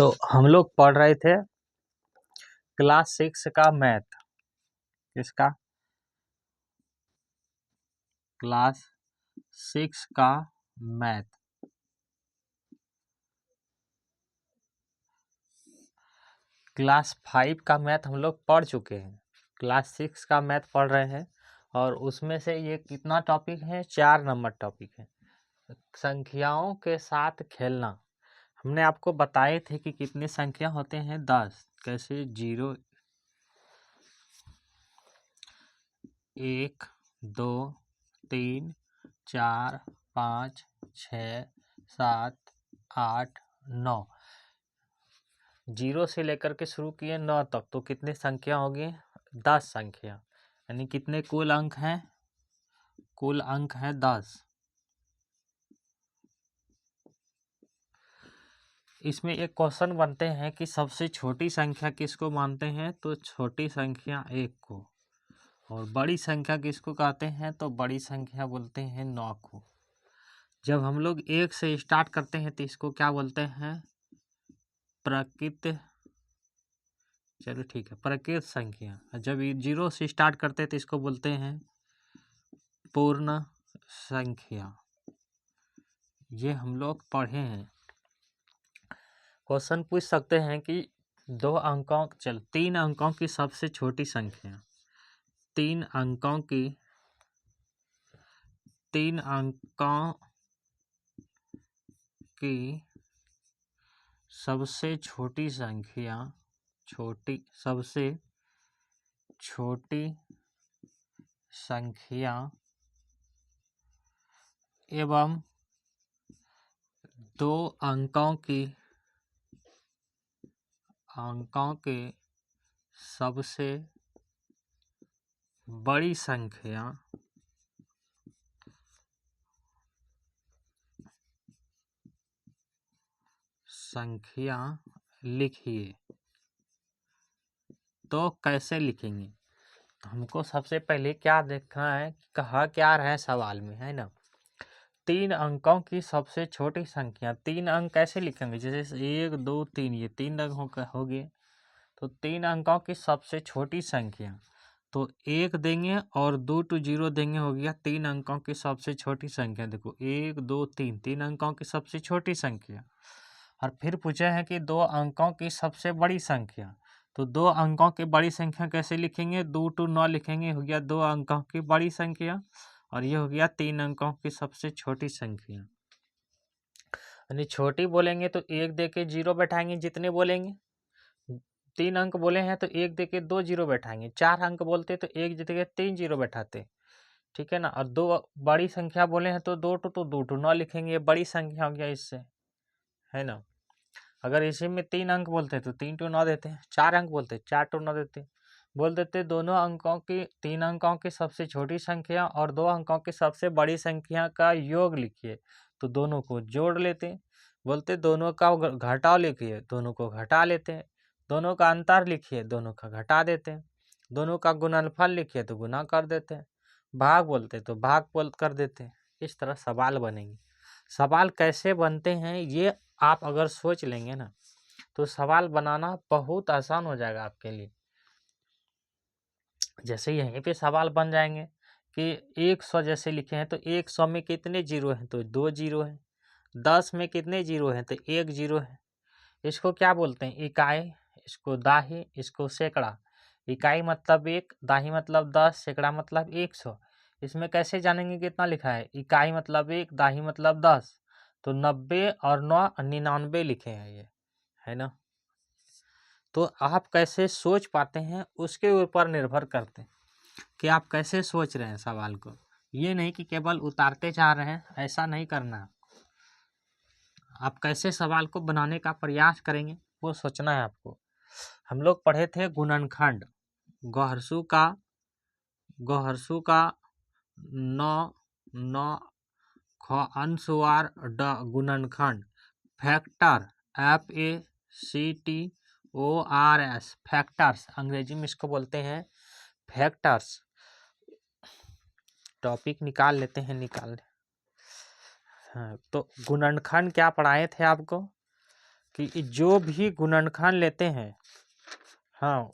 तो हम लोग पढ़ रहे थे क्लास 6 का मैथ। किसका? क्लास 6 का मैथ। क्लास 5 का मैथ हम लोग पढ़ चुके हैं, क्लास 6 का मैथ पढ़ रहे हैं और उसमें से ये कितना टॉपिक है? 4 नंबर टॉपिक है, संख्याओं के साथ खेलना। हमने आपको बताए थे कि कितने संख्या होते हैं? 10। कैसे? 0, 1, 2, 3, 4, 5, 6, 7, 8, 9। 0 से लेकर के शुरू किए 9 तक, तो कितनी संख्या होगी? 10 संख्या। यानी कितने कुल अंक हैं? कुल अंक हैं 10। इसमें एक क्वेश्चन बनते हैं कि सबसे छोटी संख्या किसको मानते हैं? तो छोटी संख्या 1 को। और बड़ी संख्या किसको कहते हैं? तो बड़ी संख्या बोलते हैं 9 को। जब हम लोग 1 से स्टार्ट करते हैं तो इसको क्या बोलते हैं? चलो ठीक है, प्रकृत संख्या। जब 0 से स्टार्ट करते हैं तो इसको बोलते हैं पूर्ण संख्या। ये हम लोग पढ़े हैं। क्वेश्चन पूछ सकते हैं कि 3 अंकों की सबसे छोटी संख्या। 3 अंकों की सबसे छोटी संख्या, सबसे छोटी संख्या एवं 2 अंकों की सबसे बड़ी संख्या लिखिए। तो कैसे लिखेंगे? हमको सबसे पहले क्या देखना है, कहा क्या रहा है सवाल में, है ना? 3 अंकों की सबसे छोटी संख्या। 3 अंक कैसे लिखेंगे? जैसे 1, 2, 3, ये 3 अंक हो गए। तो 3 अंकों की सबसे छोटी संख्या, तो 1 देंगे और 2 to 0 देंगे, हो गया 3 अंकों की सबसे छोटी संख्या। देखो 1, 2, 3, 3 अंकों की सबसे छोटी संख्या। और फिर पूछे हैं कि 2 अंकों की सबसे बड़ी संख्या। तो 2 अंकों की बड़ी संख्या कैसे लिखेंगे? 2 to 9 लिखेंगे, हो गया 2 अंकों की बड़ी संख्या। और ये हो गया 3 अंकों की सबसे छोटी संख्या। यानी छोटी बोलेंगे तो 1 दे के 0 बैठाएंगे जितने बोलेंगे। 3 अंक बोले हैं तो 1 दे के 2 0 बैठाएंगे। 4 अंक बोलते तो 1 दे के 3 0 बैठाते, ठीक है ना? और 2 बड़ी संख्या बोले हैं तो 2 to 9 लिखेंगे, ये बड़ी संख्या हो गया इससे, है ना? अगर इसी में 3 अंक बोलते तो 3 to 9 देते हैं, 4 अंक बोलते 4 to 9 देते, बोल देते दोनों अंकों की 3 अंकों की सबसे छोटी संख्या और 2 अंकों की सबसे बड़ी संख्या का योग लिखिए। तो दोनों को जोड़ लेते, बोलते दोनों का घटाव लिखिए, दोनों को घटा लेते हैं। दोनों का अंतर लिखिए, दोनों का घटा देते हैं। दोनों का गुणनफल लिखिए तो गुना कर देते हैं। भाग बोलते तो भाग बोल कर देते हैं। इस तरह सवाल बनेंगे। सवाल कैसे बनते हैं ये आप अगर सोच लेंगे ना तो सवाल बनाना बहुत आसान हो जाएगा आपके लिए। जैसे यहीं पे सवाल बन जाएंगे कि 100 जैसे लिखे हैं तो 100 में कितने जीरो हैं? तो 2 जीरो हैं। 10 में कितने जीरो हैं? तो 1 जीरो है। इसको क्या बोलते हैं? इकाई, इसको दाही, इसको सैकड़ा। इकाई मतलब 1, दाही मतलब 10, सैकड़ा मतलब 100। इसमें कैसे जानेंगे कितना लिखा है? इकाई मतलब 1, दाही मतलब 10, तो 90 और 9 99 लिखे हैं ये, है ना? तो आप कैसे सोच पाते हैं उसके ऊपर निर्भर करते हैं कि आप कैसे सोच रहे हैं सवाल को। ये नहीं कि केवल उतारते जा रहे हैं, ऐसा नहीं करना। आप कैसे सवाल को बनाने का प्रयास करेंगे वो सोचना है आपको। हम लोग पढ़े थे गुणनखंड, गोहरसू का 9 अनुस्वार गुणनखंड, फैक्टर FACTORS, फैक्टर्स, अंग्रेजी में इसको बोलते हैं फैक्टर्स। टॉपिक निकाल लेते हैं। हाँ, तो गुणनखंड क्या पढ़ाए थे आपको? कि जो भी गुणनखंड लेते हैं, हाँ,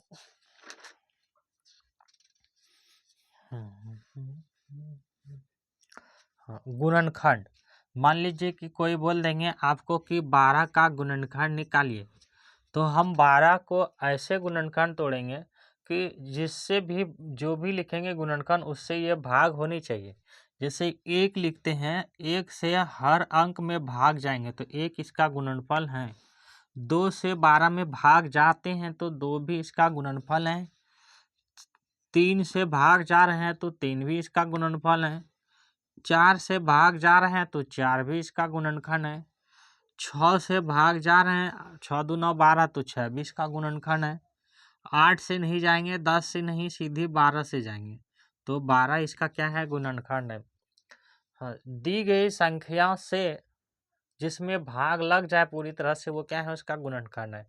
हाँ, गुणनखंड, मान लीजिए कि कोई बोल देंगे आपको कि 12 का गुणनखंड निकालिए, तो हम 12 को ऐसे गुणनखंड तोड़ेंगे कि जिससे भी जो भी लिखेंगे गुणनखंड उससे ये भाग होनी चाहिए। जैसे 1 लिखते हैं, 1 से हर अंक में भाग जाएंगे तो 1 इसका गुणनफल है। 2 से 12 में भाग जाते हैं तो 2 भी इसका गुणनफल है। 3 से भाग जा रहे हैं तो 3 भी इसका गुणनफल है। 4 से भाग जा रहे हैं तो 4 भी इसका गुणनखंड है। 6 से भाग जा रहे हैं, 6 2 9 12 तो 6 भी इसका गुणनखंड है। 8 से नहीं जाएंगे, 10 से नहीं, सीधी 12 से जाएंगे तो 12 इसका क्या है, गुणनखंड है। हाँ, दी गई संख्या से जिसमें भाग लग जाए पूरी तरह से वो क्या है, उसका गुणनखंड है।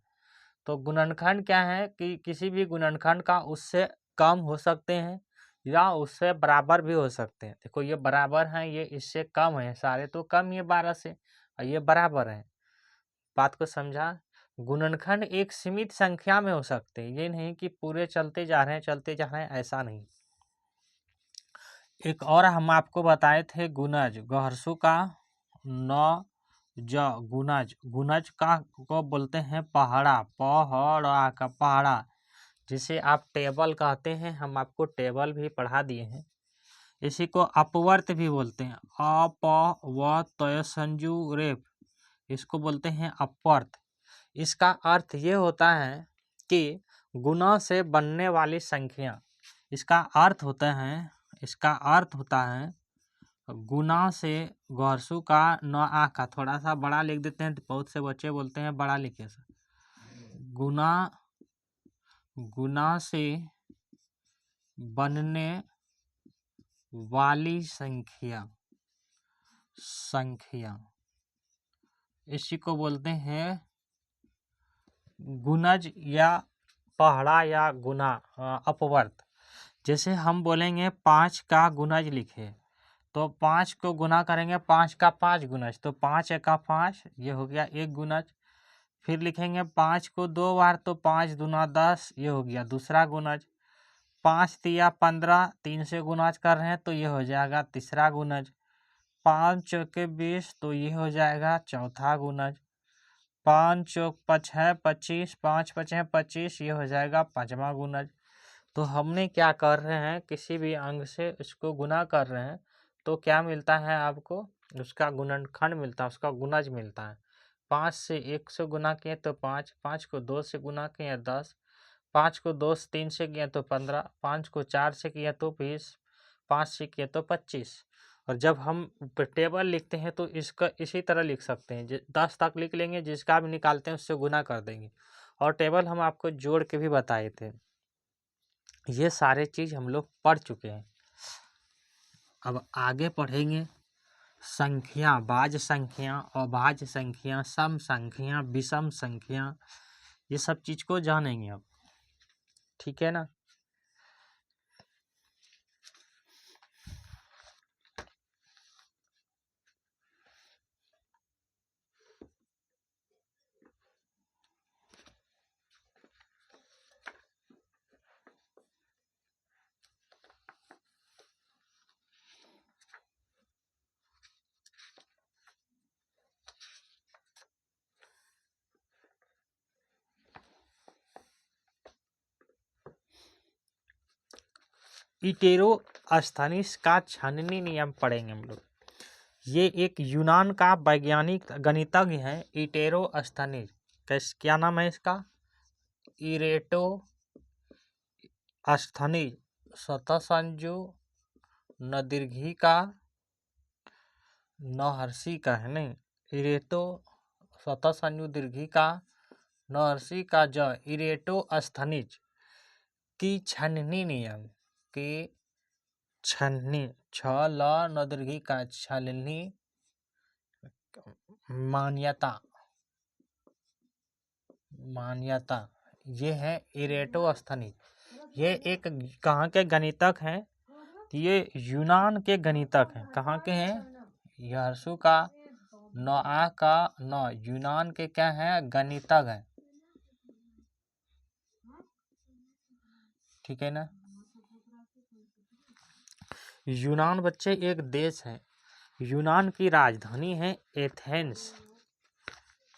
तो गुणनखंड क्या है कि किसी भी गुणनखंड का उससे कम हो सकते हैं या उससे बराबर भी हो सकते हैं। देखो ये बराबर हैं, ये इससे कम है, सारे तो कम ही है 12 से, और ये बराबर है। बात को समझा। गुणनखंड एक सीमित संख्या में हो सकते हैं, ये नहीं कि पूरे चलते जा रहे हैं चलते जा रहे हैं, ऐसा नहीं। एक और हम आपको बताए थे गुणज, गहरसू का न ज गुणज, गुणज का को बोलते हैं पहाड़ा, पहाड़ा का पहाड़ा, जिसे आप टेबल कहते हैं, हम आपको टेबल भी पढ़ा दिए हैं। इसी को अपवर्त भी बोलते हैं, अप व तय संजू रेप, इसको बोलते हैं अपवर्त। इसका अर्थ ये होता है कि गुना से बनने वाली संख्या, इसका अर्थ होता है, इसका अर्थ होता है गुना से, गौरसू का न आ का थोड़ा सा बड़ा लिख देते हैं, तो बहुत से बच्चे बोलते हैं बड़ा लिखे से, गुना, गुना से बनने वाली संख्या, संख्या इसी को बोलते हैं गुणज या पहाड़ा या गुना, अपवर्त। जैसे हम बोलेंगे 5 का गुणज लिखे तो 5 को गुना करेंगे, 5 का 5 गुणज, तो 5 एका 5, ये हो गया 1 गुणज। फिर लिखेंगे 5 को 2 बार तो 5 दूना 10, ये हो गया दूसरा गुणज। 5 तिया 15, 3 से गुणज कर रहे हैं तो ये हो जाएगा तीसरा गुणज। 5 चौके 20 तो ये हो जाएगा चौथा गुणज। 5 चौक 5 है 25, 5 5 है 25, ये हो जाएगा पांचवा गुणज। तो हमने क्या कर रहे हैं, किसी भी अंक से इसको गुना कर रहे हैं तो क्या मिलता है आपको, उसका गुणनखंड मिलता है, उसका गुणज मिलता है। 5 से 1 से गुना किए तो 5, 5 को 2 से गुना किए 10, 5 को 2 से 3 से किए तो 15, 5 को 4 से किए तो 20, 5 से किए तो 25। और जब हम टेबल लिखते हैं तो इसका इसी तरह लिख सकते हैं, 10 तक लिख लेंगे, जिसका भी निकालते हैं उससे गुना कर देंगे। और टेबल हम आपको जोड़ के भी बताए थे। ये सारे चीज़ हम लोग पढ़ चुके हैं। अब आगे पढ़ेंगे संख्या, भाज्य संख्या, अभाज्य संख्या, सम संख्या, विषम संख्या, ये सब चीज़ को जानेंगे अब, ठीक है ना। इटेरोस्थनीज का छाननी नियम पढ़ेंगे हम लोग। ये एक यूनान का वैज्ञानिक गणितज्ञ है, इटेरोस्थनीज। क्या नाम है इसका, इरेटोस्थनीज। स्वतः संजू न दीर्घी का न हर्षी का है, नहीं, इरेटो स्वतः संजू दीर्घी का न हर्षी का ज इरेटोस्थनीज की छननी नियम की छलनी, छ ल न दीर्घी का छलनी मान्यता, मान्यता, ये है इरेटोस्थनीज। ये एक कहाँ के गणितक हैं, ये यूनान के गणितक हैं। कहाँ के हैं, यर्सु का नोआ का नौ यूनान के क्या है, गणितज्ञ हैं, ठीक है ना। यूनान बच्चे एक देश है, यूनान की राजधानी है एथेंस,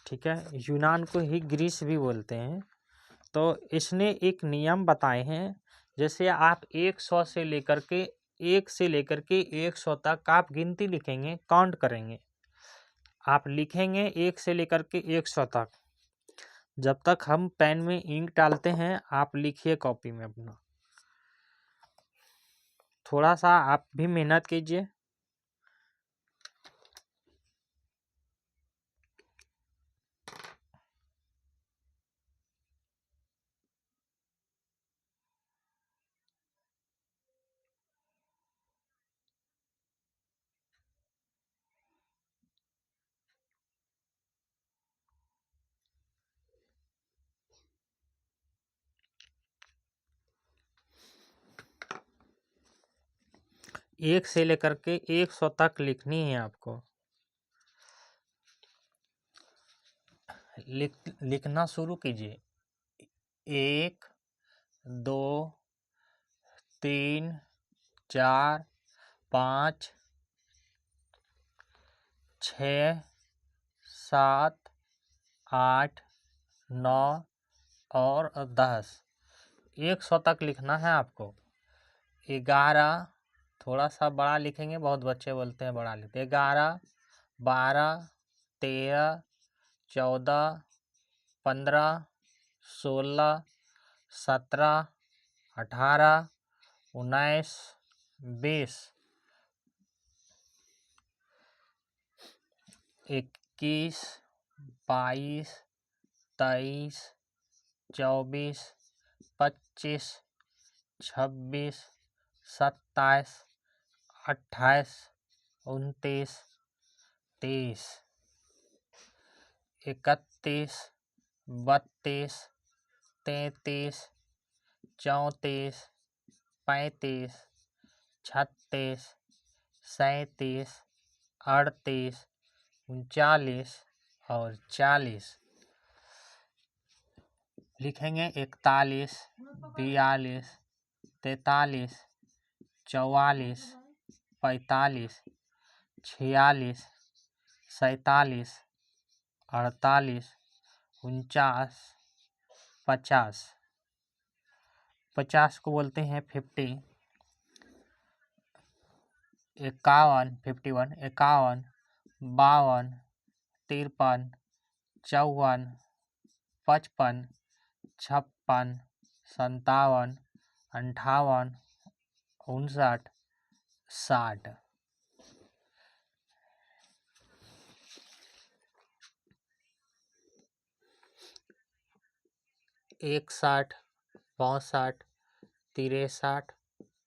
ठीक है। यूनान को ही ग्रीस भी बोलते हैं। तो इसने एक नियम बताए हैं, जैसे आप 100 से लेकर के 100 तक आप गिनती लिखेंगे, काउंट करेंगे, आप लिखेंगे 1 से लेकर के 100 तक। जब तक हम पेन में इंक डालते हैं, आप लिखिए कॉपी में अपना, थोड़ा सा आप भी मेहनत कीजिए। एक से लेकर के 100 तक लिखनी है आपको। लिखना शुरू कीजिए। 1 2 3 4 5 6 7 8 9 और 10, 100 तक लिखना है आपको। 11, थोड़ा सा बड़ा लिखेंगे, बहुत बच्चे बोलते हैं बड़ा लिखते। 11 12 13 14 15 16 17 18 19 20 21 22 23 24 25 26 27 28 29 30 31 32 33 34 35 36 37 38 39 और 40 लिखेंगे। 41 42 43 44 45 46 47 48 49 50, 50 को बोलते हैं 50। 51 51 51 52 53 54 55 56 57 58 59 60। 61 62 63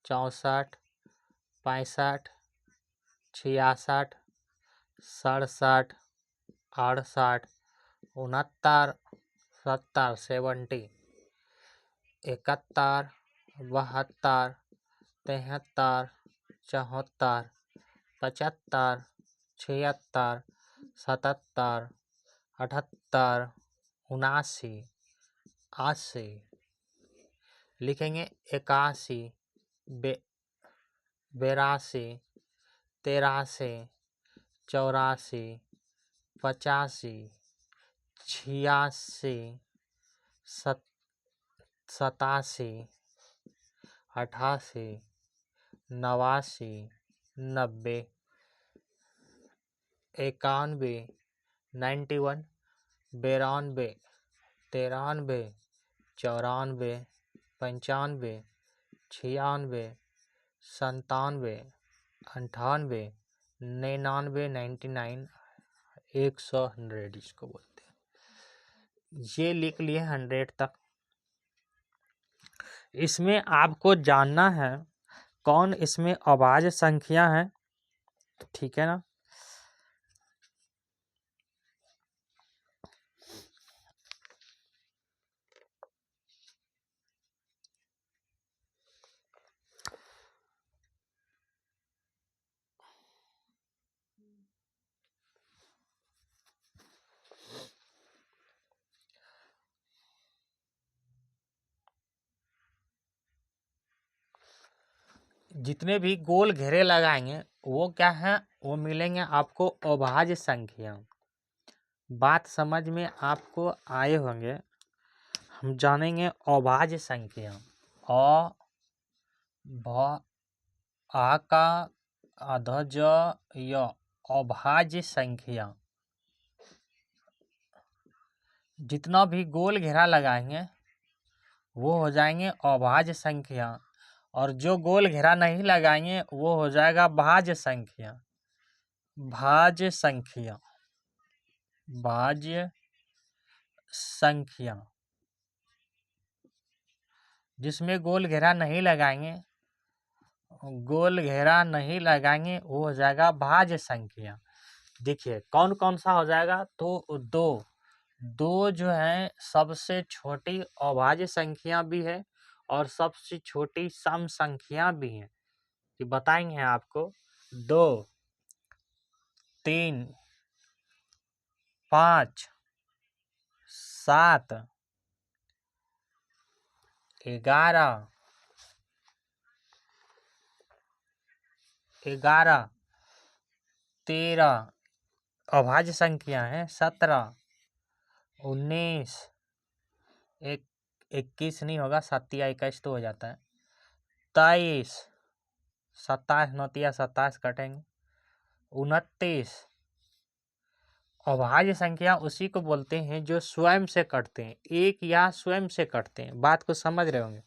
64 65 66 67 68 69 70 70। 71 72 73 74 75 76 77 78 79 80 लिखेंगे। 81 82 83 84 85 86 87 88 89 90 91 91 92 93 94 95 96 97 98 99 99 100 100 इसको बोलते हैं। ये लिख लिए 100 तक। इसमें आपको जानना है कौन इसमें अभाज्य संख्या है, ठीक है ना। जितने भी गोल घेरे लगाएंगे वो क्या है, वो मिलेंगे आपको अभाज्य संख्या। बात समझ में आपको आए होंगे। हम जानेंगे अभाज्य संख्या। अ भ आ का अध ज य अभाज्य संख्या। जितना भी गोल घेरा लगाएंगे वो हो जाएंगे अभाज्य संख्या, और जो गोल घेरा नहीं लगाएंगे वो हो जाएगा भाज्य संख्या। भाज्य संख्या, भाज्य संख्या। जिसमें गोल घेरा नहीं लगाएंगे, गोल घेरा नहीं लगाएंगे वो हो जाएगा भाज्य संख्या। देखिए कौन कौन सा हो जाएगा, तो दो जो है सबसे छोटी अभाज्य संख्या भी है और सबसे छोटी सम संख्या भी है। कि बताएंगे आपको 2, 3, 5, 7, 11, 13 अभाज्य संख्या है। 17, 19, 21 नहीं होगा, 7 या 21 तो हो जाता है। 23, 27 9 27 कटेंगे। 29 अभाज्य संख्या उसी को बोलते हैं जो स्वयं से कटते हैं, एक या स्वयं से कटते हैं। बात को समझ रहे होंगे।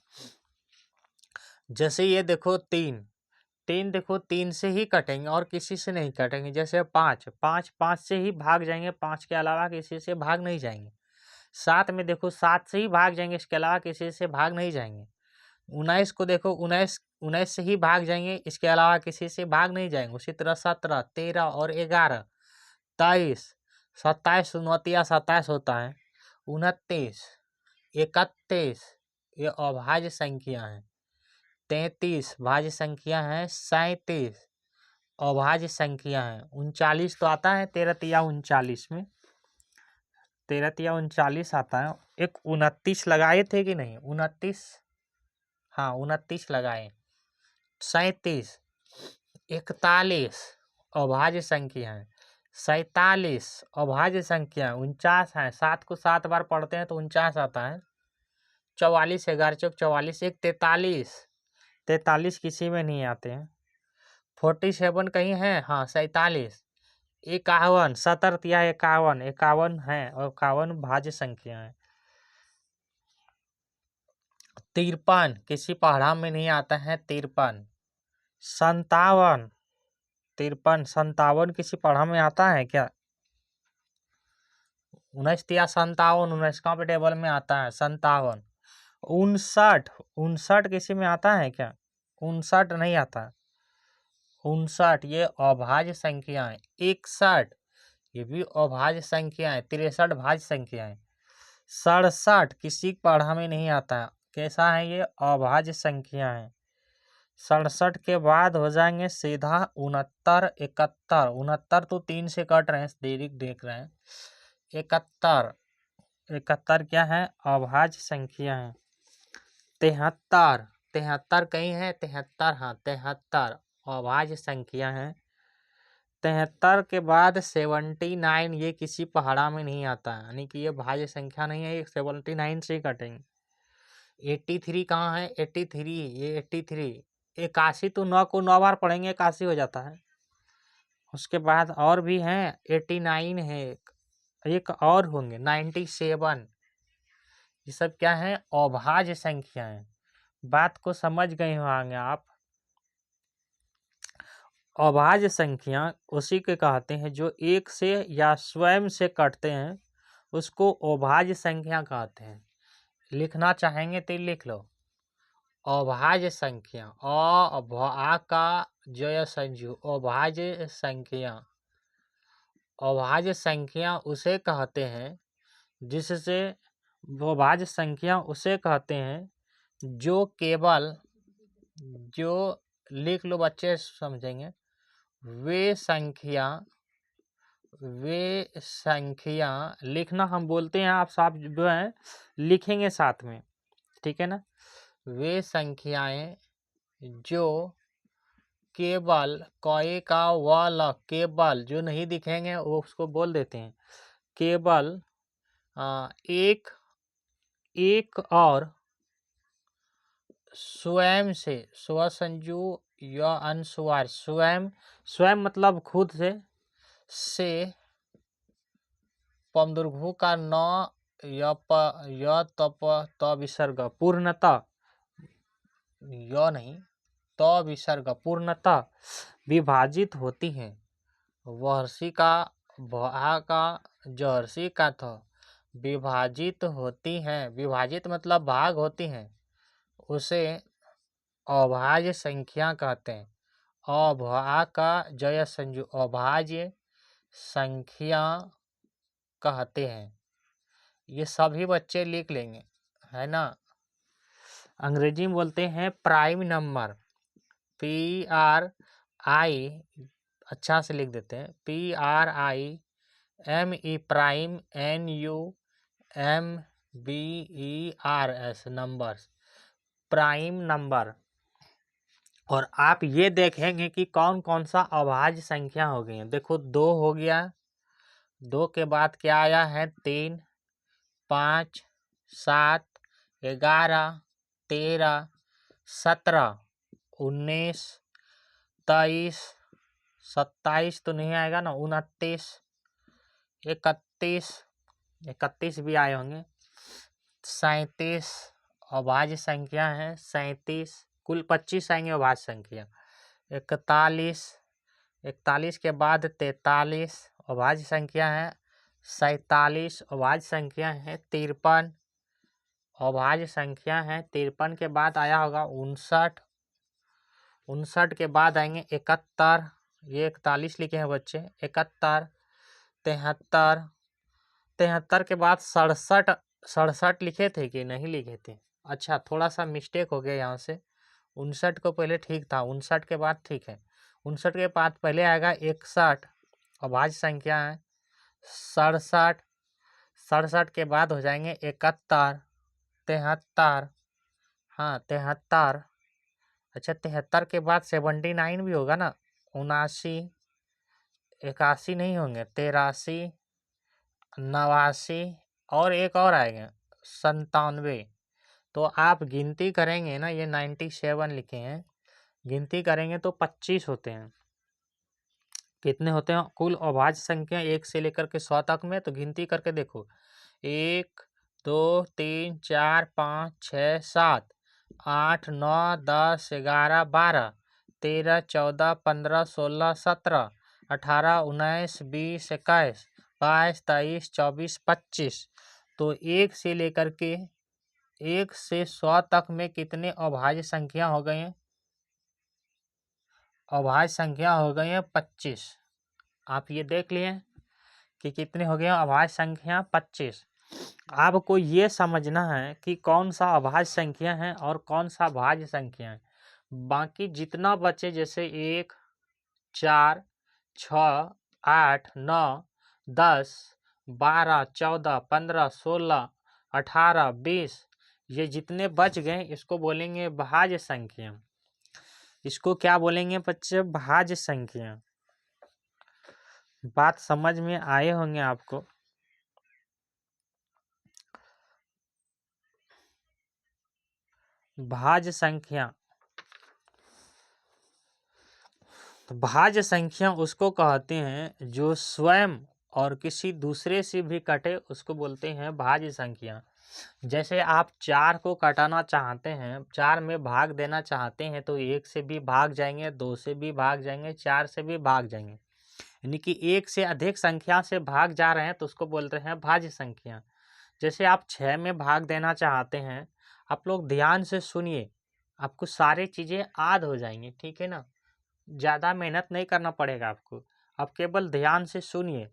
जैसे ये देखो 3 देखो 3 से ही कटेंगे और किसी से नहीं कटेंगे। जैसे 5 से ही भाग जाएंगे, 5 के अलावा किसी से भाग नहीं जाएंगे। 7 में देखो 7 से ही भाग जाएंगे, इसके अलावा किसी से भाग नहीं जाएंगे। 19 को देखो 19 से ही भाग जाएंगे, इसके अलावा किसी से भाग नहीं जाएंगे। उसी तरह 17, 13 और 11, 23, 27 29 27 होता है। 29, 31 ये अभाज्य संख्या है। 33 भाज्य संख्या है। 37 अभाज्य संख्या है। 39 तो आता है 13 तिया 39 में, 13 तिया 39 आता है। एक 29 लगाए थे कि नहीं, 29, हाँ 29 लगाए। 37, 41 अभाज्य संख्या है। 47 अभाज्य संख्या। 49 है, 7 को 7 बार पढ़ते हैं तो 49 आता है। 44 11 चौक 44, एक 43 किसी में नहीं आते हैं। 47 कहीं है, हाँ 47, 51 70 या 51 है, और 51 भाज्य संख्या है। 53 किसी पहाड़ा में नहीं आता है। 53, 57 57 किसी पढ़ा में आता है क्या? 19 या 57, 19 कहाँ पे टेबल में आता है? 57। 59 किसी में आता है क्या? 59 नहीं आता। 59 ये अभाज्य संख्या है। 61 ये भी अभाज्य संख्या है। 63 भाज्य संख्या है। 67 किसी पढ़ा में नहीं आता है। कैसा है ये? अभाज्य संख्या है। 67 के बाद हो जाएंगे सीधा 69 71। 69 तो 3 से कट रहे हैं, देरी देख रहे हैं। 71 क्या है? अभाज्य संख्या है। 73 कहीं है? 73, हाँ 73 अभाज्य संख्या है। 73 के बाद 79 ये किसी पहाड़ा में नहीं आता है, यानी कि ये भाज्य संख्या नहीं है, ये 79 से ही कटेंगे। 83 कहाँ है? 83 ये 83। 81 तो 9 को 9 बार पढ़ेंगे 81 हो जाता है। उसके बाद और भी हैं। 89 है, एक और होंगे 97। ये सब क्या है? अभाज्य संख्या है। बात को समझ गए होंगे आप। अभाज्य संख्या उसी के कहते हैं जो एक से या स्वयं से कटते हैं, उसको अभाज्य संख्या कहते हैं। लिखना चाहेंगे तो लिख लो। अभाज्य संख्या, आ का जय संजू अभाज्य संख्या। अभाज्य संख्या उसे कहते हैं जिससे, अभाज्य संख्या उसे कहते हैं जो केवल, जो लिख लो बच्चे समझेंगे, वे संख्या लिखना हम बोलते हैं, आप साफ जो है लिखेंगे साथ में, ठीक है ना। वे संख्याएं जो केवल कॉए का वाला केवल जो नहीं दिखेंगे वो उसको बोल देते हैं केवल एक एक और स्वयं से स्वसंजू या अनुस्वार स्वयं स्वयं मतलब खुद से पमदुर्घु का न य तप त विसर्ग पूर्णतः य नहीं त विसर्ग पूर्णतः विभाजित होती हैं। वहर्षि का भा का जहर्षि का था विभाजित होती हैं। विभाजित मतलब भाग होती हैं, उसे अभाज्य संख्या कहते हैं। अभा का जय संजू अभाज्य संख्या कहते हैं। ये सभी बच्चे लिख लेंगे, है ना। अंग्रेजी में बोलते हैं प्राइम नंबर, PRI, अच्छा से लिख देते हैं PRIME prime NUMBERS numbers, prime number. और आप ये देखेंगे कि कौन कौन सा अभाज्य संख्या हो गई है। देखो 2 हो गया, 2 के बाद क्या आया है 3, 5, 7, 11, 13, 17, 19, 23, 27 तो नहीं आएगा ना, 29, 31, 31 भी आए होंगे, 37 अभाज्य संख्या है, 37 कुल 25 आएंगे अभाज्य संख्या, 41, 41 के बाद 43 अभाज्य संख्या है, 47 अभाज्य संख्या है, 53 अभाज्य संख्या है, 53 के बाद आया होगा 59, 59 के बाद आएंगे 71, ये 41 लिखे हैं बच्चे, 71, 73, 73 के बाद 67, 67 लिखे थे कि नहीं लिखे थे, अच्छा थोड़ा सा मिस्टेक हो गया यहाँ से, 59 को पहले ठीक था, 59 के बाद ठीक है, 59 के बाद पहले आएगा 61 अभाज्य संख्या है, 67, 67 के बाद हो जाएंगे 71, 73, हाँ 73, अच्छा 73 के बाद 79 भी होगा ना, 79, 81 नहीं होंगे, 83, 89 और एक और आएगा 97। तो आप गिनती करेंगे ना, ये 97 लिखे हैं, गिनती करेंगे तो 25 होते हैं। कितने होते हैं कुल अभाज्य संख्या 1 से लेकर के 100 तक में, तो गिनती करके देखो 1 2 3 4 5 6 7 8 9 10 11 12 13 14 15 16 17 18 19 20 21 22 23 24 25। तो 1 से लेकर के 1 से 100 तक में कितने अभाज्य संख्या हो गए हैं, अभाज्य संख्या हो गई है 25। आप ये देख लिए कि कितने हो गए अभाज्य संख्या 25। आपको ये समझना है कि कौन सा अभाज्य संख्या है और कौन सा भाज्य संख्या है। बाकी जितना बचे जैसे 1 4 6 8 9 10 12 14 15 16 18 20 ये जितने बच गए इसको बोलेंगे भाज्य संख्या। इसको क्या बोलेंगे बच्चे, भाज्य संख्या। बात समझ में आए होंगे आपको। भाज्य संख्या, तो भाज्य संख्या उसको कहते हैं जो स्वयं और किसी दूसरे से भी कटे, उसको बोलते हैं भाज्य संख्या। जैसे आप 4 को काटना चाहते हैं, 4 में भाग देना चाहते हैं तो 1 से भी भाग जाएंगे, 2 से भी भाग जाएंगे, 4 से भी भाग जाएंगे, यानी कि 1 से अधिक संख्या से भाग जा रहे हैं तो उसको बोलते हैं भाज्य संख्या। जैसे आप 6 में भाग देना चाहते हैं, आप लोग ध्यान से सुनिए, आपको सारी चीज़ें याद हो जाएंगी, ठीक है ना, ज़्यादा मेहनत नहीं करना पड़ेगा आपको, आप केवल ध्यान से सुनिए।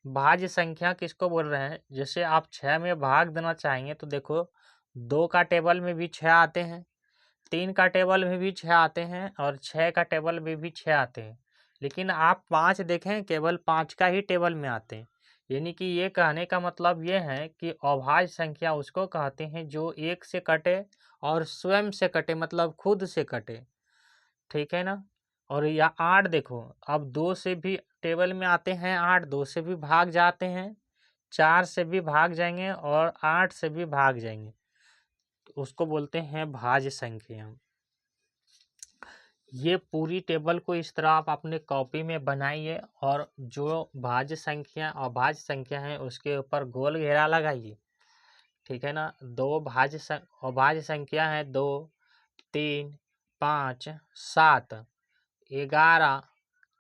भाज्य संख्या किसको बोल रहे हैं, जैसे आप 6 में भाग देना चाहेंगे तो देखो 2 का टेबल में भी 6 आते हैं, 3 का टेबल में भी 6 आते हैं और 6 का टेबल में भी 6 आते हैं, लेकिन आप 5 देखें केवल 5 का ही टेबल में आते हैं। यानी कि ये कहने का मतलब ये है कि अभाज्य संख्या उसको कहते हैं जो 1 से कटे और स्वयं से कटे, मतलब खुद से कटे, ठीक है ना। और या 8 देखो, अब 2 से भी टेबल में आते हैं 8, 2 से भी भाग जाते हैं, 4 से भी भाग जाएंगे और 8 से भी भाग जाएंगे, तो उसको बोलते हैं भाज्य संख्या। ये पूरी टेबल को इस तरह आप अपने कॉपी में बनाइए और जो भाज्य संख्या अभाज्य संख्या है उसके ऊपर गोल घेरा लगाइए। ठीक है ना। अभाज्य संख्या है 2, 3, 5, 7, 11,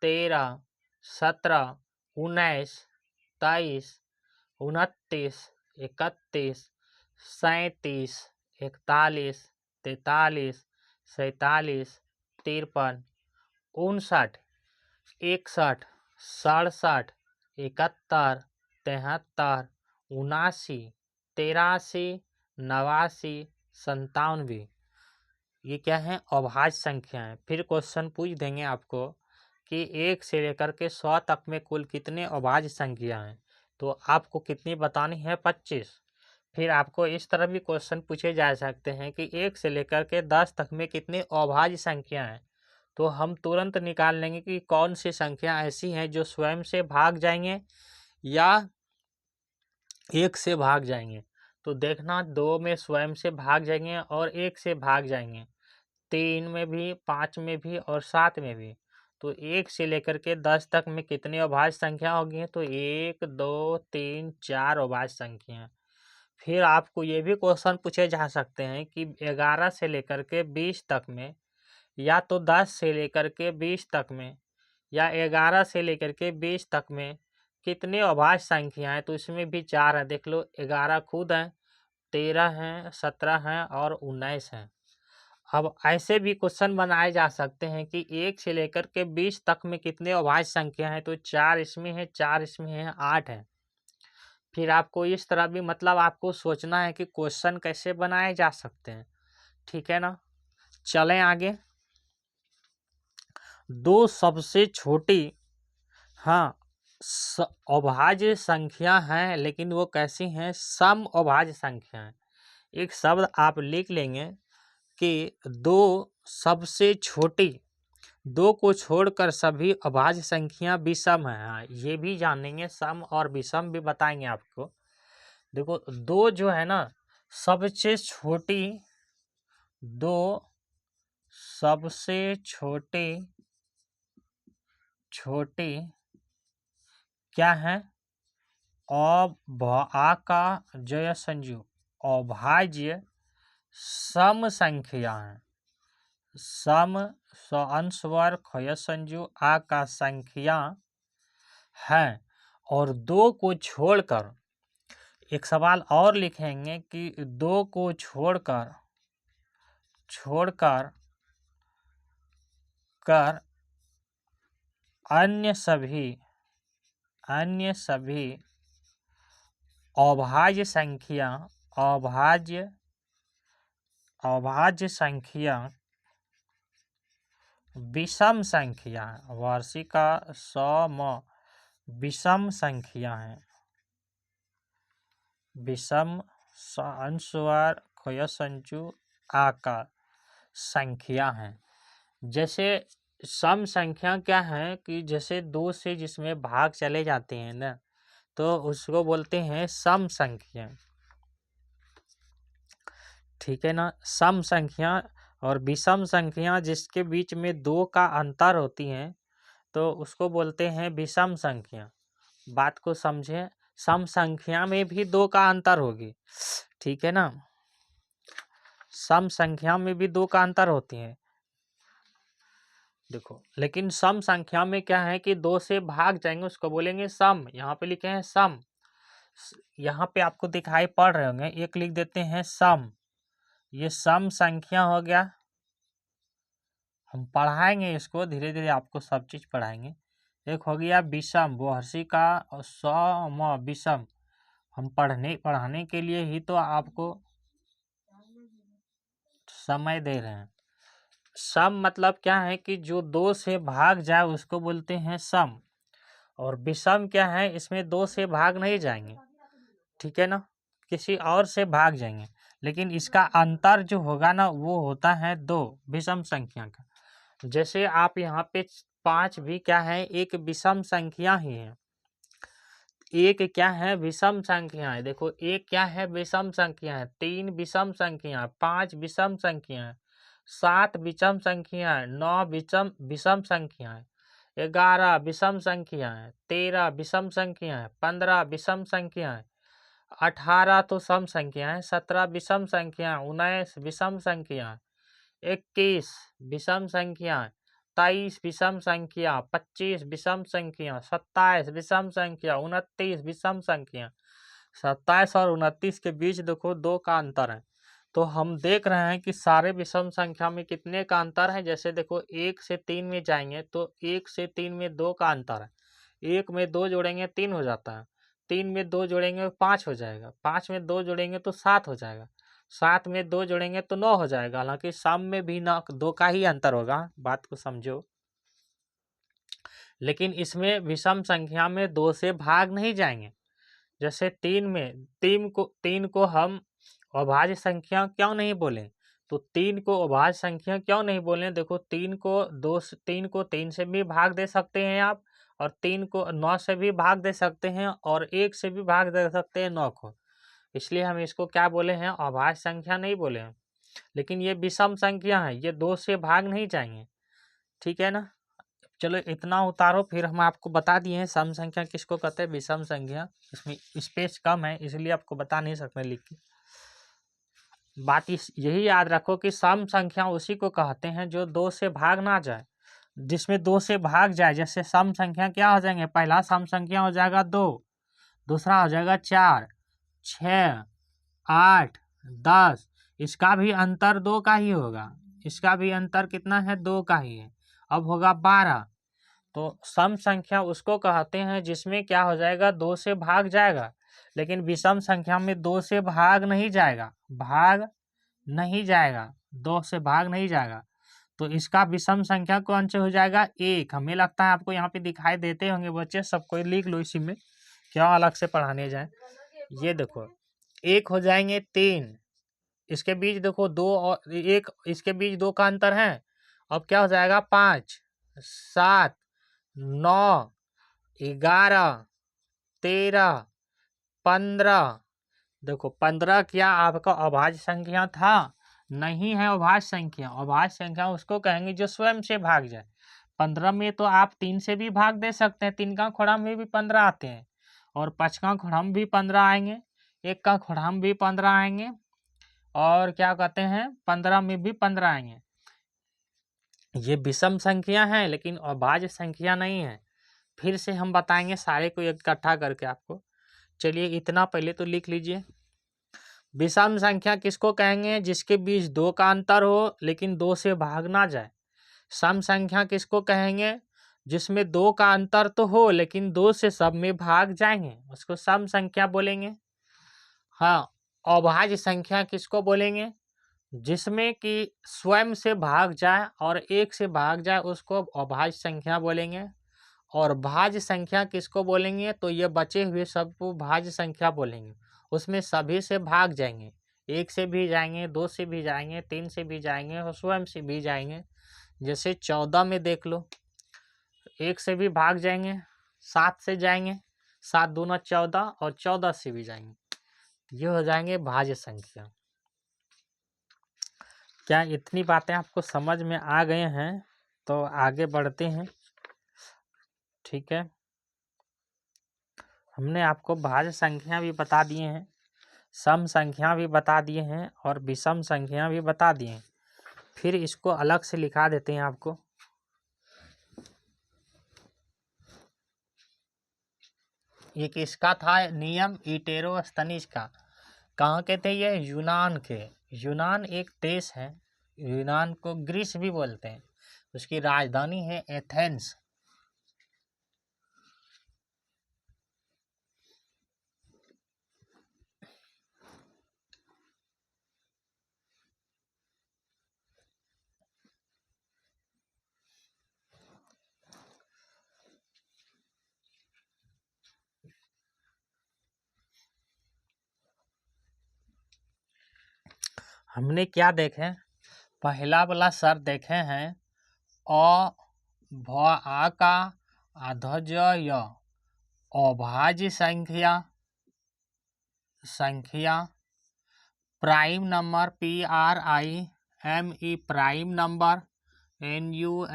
13, 17, 19, 23, 29, 31, 37, 41, 43, 47, 53, 59, 61, 67, 71, 73, 79, 83, 89, 97, ये क्या है अभाज्य संख्या है। फिर क्वेश्चन पूछ देंगे आपको कि 1 से लेकर के 100 तक में कुल कितने अभाज्य संख्या हैं, तो आपको कितनी बतानी है 25। फिर आपको इस तरह भी क्वेश्चन पूछे जा सकते हैं कि 1 से लेकर के 10 तक में कितने अभाज्य संख्या हैं, तो हम तुरंत निकाल लेंगे कि कौन सी संख्या ऐसी है जो स्वयं से भाग जाएंगे या 1 से भाग जाएंगे। तो देखना 2 में स्वयं से भाग जाएंगे और 1 से भाग जाएंगे, 3 में भी, 5 में भी और 7 में भी। तो 1 से लेकर के 10 तक में कितने अभाज्य संख्या होगी, तो 1, 2, 3, 4 अभाज्य संख्या। फिर आपको ये भी क्वेश्चन पूछे जा सकते हैं कि 11 से लेकर के 20 तक में, या तो 10 से लेकर के 20 तक में, या 11 से लेकर के 20 तक में कितने अभाज्य संख्या हैं, तो इसमें भी 4 है। देख लो 11 खुद हैं, 13 हैं, 17 हैं और 19 हैं। अब ऐसे भी क्वेश्चन बनाए जा सकते हैं कि 1 से लेकर के 20 तक में कितने अभाज्य संख्या हैं, तो 4 इसमें है, 4 इसमें है, 8 है। फिर आपको इस तरह भी मतलब आपको सोचना है कि क्वेश्चन कैसे बनाए जा सकते हैं। ठीक है ना। चलें आगे। 2 सबसे छोटी हाँ अभाज्य संख्या हैं, लेकिन वो कैसी हैं, सम अभाज्य संख्या है। एक शब्द आप लिख लेंगे कि 2 सबसे छोटी, 2 को छोड़कर सभी अभाज्य संख्या विषम है। हाँ, ये भी जानेंगे, सम और विषम भी बताएंगे आपको। देखो 2 जो है ना सबसे छोटी, 2 सबसे छोटी क्या है, आ का जय संजू अभाज्य सम संख्या है। सम अंशवर खय संजू आ का संख्या है। और 2 को छोड़कर एक सवाल और लिखेंगे कि 2 को छोड़कर अन्य सभी अभाज्य संख्या विषम संख्या, वार्षिका सम विषम संख्या है। विषम अंशवार खय संचु आकार संख्या है। जैसे सम संख्या क्या है कि जैसे 2 से जिसमें भाग चले जाते हैं ना, तो उसको बोलते हैं सम संख्या। ठीक है ना। सम संख्या और विषम संख्या जिसके बीच में 2 का अंतर होती है, तो उसको बोलते हैं विषम संख्या। बात को समझे, सम संख्या में भी 2 का अंतर होगी। ठीक है ना। सम संख्या में भी 2 का अंतर होती है। देखो लेकिन सम संख्या में क्या है कि 2 से भाग जाएंगे, उसको बोलेंगे सम। यहाँ पे लिखे हैं सम, यहाँ पे आपको दिखाई पड़ रहे होंगे, एक लिख देते हैं सम। ये सम संख्या हो गया। हम पढ़ाएंगे इसको धीरे धीरे, आपको सब चीज पढ़ाएंगे। एक हो गया विषम, वार्षिक का सम विषम। हम पढ़ाने के लिए ही तो आपको समय दे रहे हैं। सम मतलब क्या है कि जो 2 से भाग जाए उसको बोलते हैं सम। और विषम क्या है, इसमें 2 से भाग नहीं जाएंगे। ठीक है ना, किसी और से भाग जाएंगे, लेकिन इसका अंतर जो होगा ना वो होता है 2 विषम संख्या का। जैसे आप यहाँ पे 5 भी क्या है, एक विषम संख्या ही है। एक क्या है, विषम संख्या है। देखो एक क्या है, विषम संख्या है। 3 विषम संख्या, 5 विषम संख्या है, 7 विषम संख्या है, 9 विषम विषम संख्या है, 11 विषम संख्या है, 13 विषम संख्या है, 15 विषम संख्या है, 18 तो सम संख्या है, 17 विषम संख्या, 19 विषम संख्या, 21 विषम संख्या, 23 विषम संख्या, 25 विषम संख्या, 27 विषम संख्या, 29 विषम संख्या। 27 और 29 के बीच देखो 2 का अंतर है। तो हम देख रहे हैं कि सारे विषम संख्या में कितने का अंतर है। जैसे देखो 1 से 3 में जाएंगे तो 1 से 3 में 2 का अंतर है। 1 में 2 जोड़ेंगे 3 हो जाता है, 3 में 2 जोड़ेंगे 5 हो जाएगा, 5 में 2 जोड़ेंगे तो 7 हो जाएगा, 7 में 2 जोड़ेंगे तो 9 हो जाएगा। हालांकि सम में भी ना 2 का ही अंतर होगा, बात को समझो। लेकिन इसमें विषम संख्या में 2 से भाग नहीं जाएंगे। जैसे 3 में 3 को हम अभाज्य संख्या क्यों नहीं बोले, तो 3 को अभाज्य संख्या क्यों नहीं बोले। देखो 3 को 3 से भी भाग दे सकते हैं आप, और 3 को 9 से भी भाग दे सकते हैं, और 1 से भी भाग दे सकते हैं 9 को। इसलिए हम इसको क्या बोले हैं, अभाज्य संख्या नहीं बोले हैं। लेकिन ये विषम संख्या है, ये 2 से भाग नहीं जाएंगे। ठीक है ना। चलो इतना उतारो, फिर हम आपको बता दिए हैं सम संख्या किसको कहते हैं, विषम संख्या। इसमें स्पेस कम है इसलिए आपको बता नहीं सकते लिख के। बात यही याद रखो कि सम संख्या उसी को कहते हैं जो 2 से भाग ना जाए। जिसमें 2 से भाग जाए, जैसे सम संख्या क्या हो जाएंगे, पहला सम संख्या हो जाएगा 2, दूसरा हो जाएगा 4, 6, 8, 10। इसका भी अंतर 2 का ही होगा, इसका भी अंतर कितना है, 2 का ही है। अब होगा 12। तो सम संख्या उसको कहते हैं जिसमें क्या हो जाएगा, 2 से भाग जाएगा। लेकिन विषम संख्या में 2 से भाग नहीं जाएगा, भाग नहीं जाएगा, 2 से भाग नहीं जाएगा। तो इसका विषम संख्या कौन से हो जाएगा, 1। हमें लगता है आपको यहाँ पे दिखाई देते होंगे बच्चे, सबको लिख लो इसी में, क्यों अलग से पढ़ाने जाए। ये देखो 1 हो जाएंगे 3, इसके बीच देखो 2 और 1, इसके बीच 2 का अंतर है। अब क्या हो जाएगा, 5, 7, 9, 11, 13, 15। देखो 15 क्या आपका अभाज्य संख्या था, नहीं है अभाज्य संख्या। अभाज्य संख्या उसको कहेंगे जो स्वयं से भाग जाए। 15 में तो आप 3 से भी भाग दे सकते हैं, 3 का खोड़ा में भी 15 आते हैं, और 5 का खोड़ा में भी 15 आएंगे, 1 का खोड़ा में भी 15 आएंगे, और क्या कहते हैं 15 में भी 15 आएंगे। ये विषम संख्या है लेकिन अभाज्य संख्या नहीं है। फिर से हम बताएंगे सारे को इकट्ठा करके आपको। चलिए इतना पहले तो लिख लीजिए। विषम संख्या किसको कहेंगे, जिसके बीच 2 का अंतर हो लेकिन 2 से भाग ना जाए। सम संख्या किसको कहेंगे, जिसमें 2 का अंतर तो हो लेकिन 2 से सब में भाग जाएंगे, उसको सम संख्या बोलेंगे। हाँ, अभाज्य संख्या किसको बोलेंगे, जिसमें कि स्वयं से भाग जाए और 1 से भाग जाए, उसको अभाज्य संख्या बोलेंगे। और भाज्य संख्या किसको बोलेंगे, तो ये बचे हुए सबको भाज्य संख्या बोलेंगे। उसमें सभी से भाग जाएंगे, 1 से भी जाएंगे, 2 से भी जाएंगे, 3 से भी जाएंगे, और स्वयं से भी जाएंगे। जैसे 14 में देख लो, 1 से भी भाग जाएंगे, 7 से जाएंगे, 7 दूना 14, और 14 से भी जाएंगे। ये हो जाएंगे भाज्य संख्या। क्या इतनी बातें आपको समझ में आ गए हैं? तो आगे बढ़ते हैं। ठीक है, हमने आपको भाज्य संख्या भी बता दिए हैं, सम संख्या भी बता दिए हैं, और विषम संख्या भी बता दिए हैं। फिर इसको अलग से लिखा देते हैं आपको। ये किसका था नियम, इटेरोस्थनीज का। कहाँ के थे ये, यूनान के। यूनान एक देश है, यूनान को ग्रीस भी बोलते हैं, उसकी राजधानी है एथेंस। हमने क्या देखे, पहला वाला सर देखे हैं अ भ आकार अधज य अभाज्य संख्या prime number PRIME prime number NUMBERS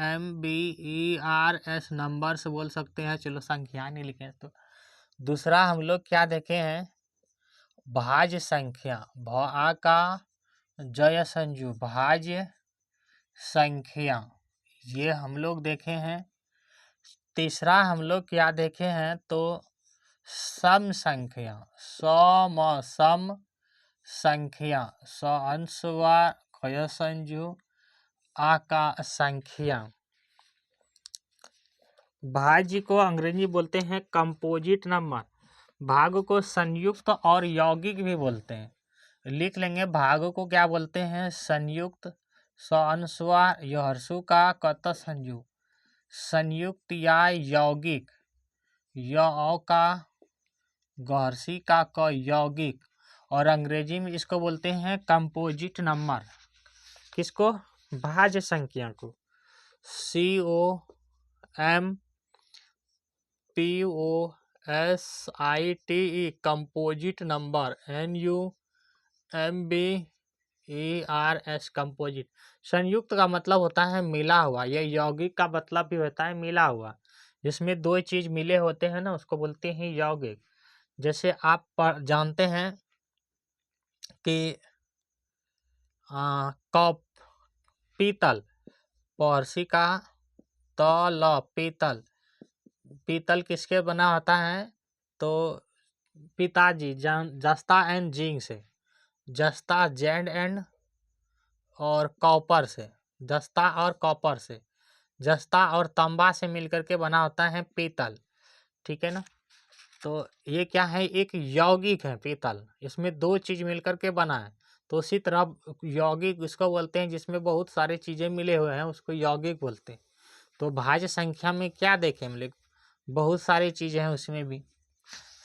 number से बोल सकते हैं। चलो संख्या नहीं लिखे तो दूसरा हम लोग क्या देखे हैं, भाज्य संख्या भ का जय संजू भाज्य संख्या ये हम लोग देखे हैं। तीसरा हम लोग क्या देखे हैं तो सम संख्या सम संख्या अंशवा खय संजू आका संख्या। भाज्य को अंग्रेजी बोलते हैं कंपोजिट नंबर, भाग को संयुक्त और यौगिक भी बोलते हैं। लिख लेंगे भाग को क्या बोलते हैं, संयुक्त अंशवा यहर्सु का कत संजू संयुक्त या यौगिक य का गहर्सी का क यौगिक, और अंग्रेजी में इसको बोलते हैं कंपोजिट नंबर। किसको, भाज्य संख्या को COMPOSITE composite number NUMBERS composite. संयुक्त का मतलब होता है मिला हुआ, यह यौगिक का मतलब भी होता है मिला हुआ, जिसमें दो चीज मिले होते हैं ना उसको बोलते हैं यौगिक। जैसे आप जानते हैं कि कप पीतल पारसी का तल पीतल, पीतल किसके बना होता है तो पिताजी जस्ता एंड जिंक से, जस्ता जेंड एंड और कॉपर से, जस्ता और कॉपर से, जस्ता और तांबा से मिलकर के बना होता है पीतल, ठीक है ना। तो ये क्या है, एक यौगिक है पीतल, इसमें दो चीज मिलकर के बना है। तो उसी तरह यौगिक इसको बोलते हैं जिसमें बहुत सारी चीजें मिले हुए हैं, उसको यौगिक बोलते हैं। तो भाज्य संख्या में क्या देखें हम लोग, बहुत सारी चीजें हैं उसमें भी।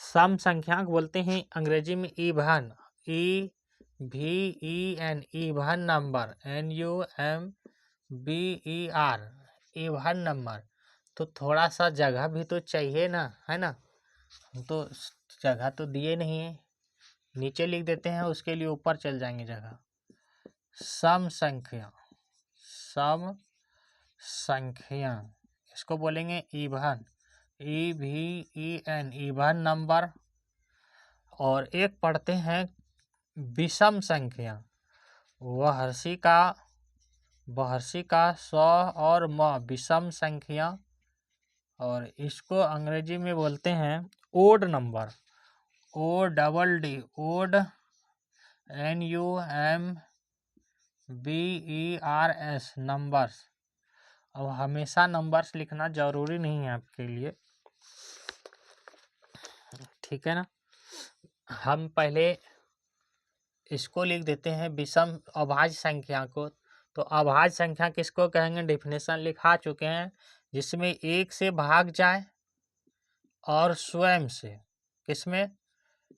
सम संख्या बोलते हैं अंग्रेजी में even, EVEN even number NUMBER even number. तो थोड़ा सा जगह भी तो चाहिए ना, है ना, तो जगह तो दिए नहीं है, नीचे लिख देते हैं, उसके लिए ऊपर चल जाएंगे जगह। सम संख्या इसको बोलेंगे इवन EVEN इवन नंबर। और एक पढ़ते हैं विषम संख्या बहर्षी का स और म विषम संख्या, और इसको अंग्रेजी में बोलते हैं odd number ODD odd NUMBERS numbers. अब हमेशा नंबर्स लिखना जरूरी नहीं है आपके लिए, ठीक है ना। हम पहले इसको लिख देते हैं विषम अभाज्य संख्या को। तो अभाज्य संख्या किसको कहेंगे, डेफिनेशन लिखा चुके हैं, जिसमें एक से भाग जाए और स्वयं से, किसमें,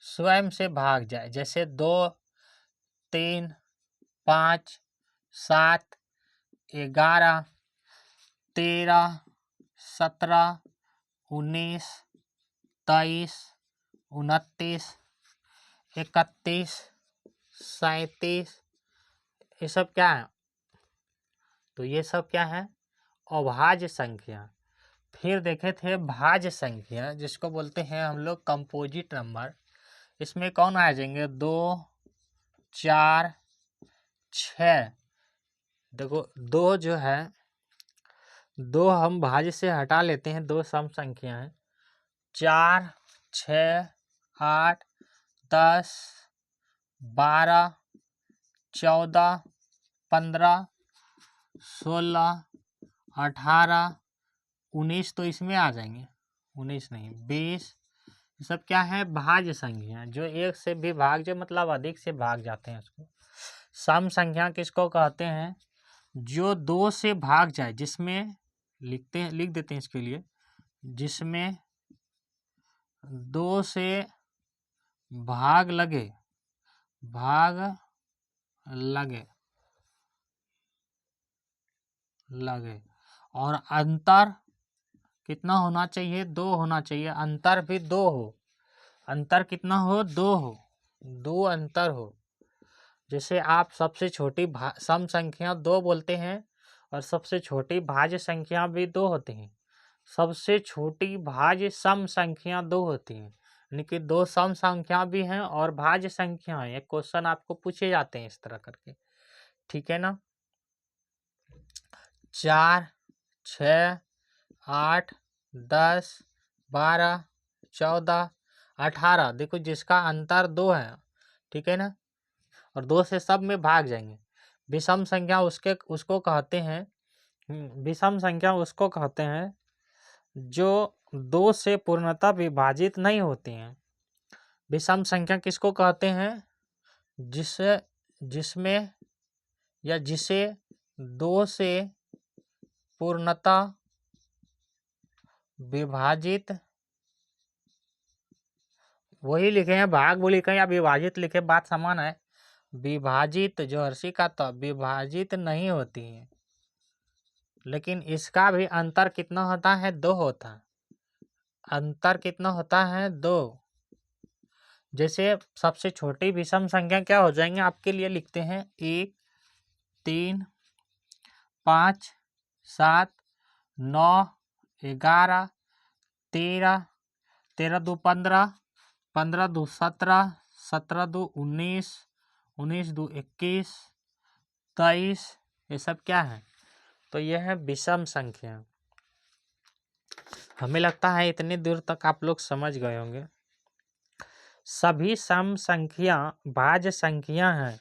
स्वयं से भाग जाए। जैसे 2, 3, 5, 7, 11, 13, 17, 19, 23, 29, 31, 37, ये सब क्या है, तो ये सब क्या है, अभाज्य संख्या। फिर देखे थे भाज्य संख्या जिसको बोलते हैं हम लोग कंपोजिट नंबर। इसमें कौन आ जाएंगे, 2, 4, 6। देखो 2 जो है, 2 हम भाज्य से हटा लेते हैं, 2 सम संख्या है। 4, 6, 8, 10, 12, 14, 15, 16, 18, 19 तो इसमें आ जाएंगे, 19 नहीं 20। ये सब क्या है, भाज्य संख्या, जो एक से भी भाग जाए, मतलब अधिक से भाग जाते हैं उसको। सम संख्या किसको कहते हैं, जो 2 से भाग जाए, जिसमें लिख देते हैं इसके लिए, जिसमें 2 से भाग लगे और अंतर कितना होना चाहिए, 2 होना चाहिए, अंतर भी 2 हो, अंतर कितना हो, 2 हो, 2 अंतर हो। जैसे आप सबसे छोटी सम संख्या 2 बोलते हैं और सबसे छोटी भाज्य संख्या भी 2 होती हैं, सबसे छोटी भाज्य सम संख्या 2 होती हैं, यानी कि 2 सम संख्या भी हैं और भाज्य संख्या है। ये क्वेश्चन आपको पूछे जाते हैं इस तरह करके, ठीक है ना। 4, 6, 8, 10, 12, 14, 18, देखो जिसका अंतर 2 है, ठीक है ना, और 2 से सब में भाग जाएंगे। विषम संख्या उसको कहते हैं, विषम संख्या उसको कहते हैं जो 2 से पूर्णतः विभाजित नहीं होती हैं। विषम संख्या किसको कहते हैं, जिसमें या जिसे 2 से पूर्णतः विभाजित, वही लिखे हैं, भाग वो लिखे या विभाजित लिखे, बात समान है। विभाजित जो हर्षी का तो विभाजित नहीं होती है, लेकिन इसका भी अंतर कितना होता है, 2 होता है, अंतर कितना होता है, 2। जैसे सबसे छोटी विषम संख्या क्या हो जाएंगे आपके लिए, लिखते हैं 1, 3, 5, 7, 9, 11, 13, 13 2 15, 15 2 17, 17 2 19, 19 2 21, 23, ये सब क्या है, तो यह है विषम संख्या। हमें लगता है इतनी दूर तक आप लोग समझ गए होंगे। सभी सम संख्या भाज्य संख्या हैं,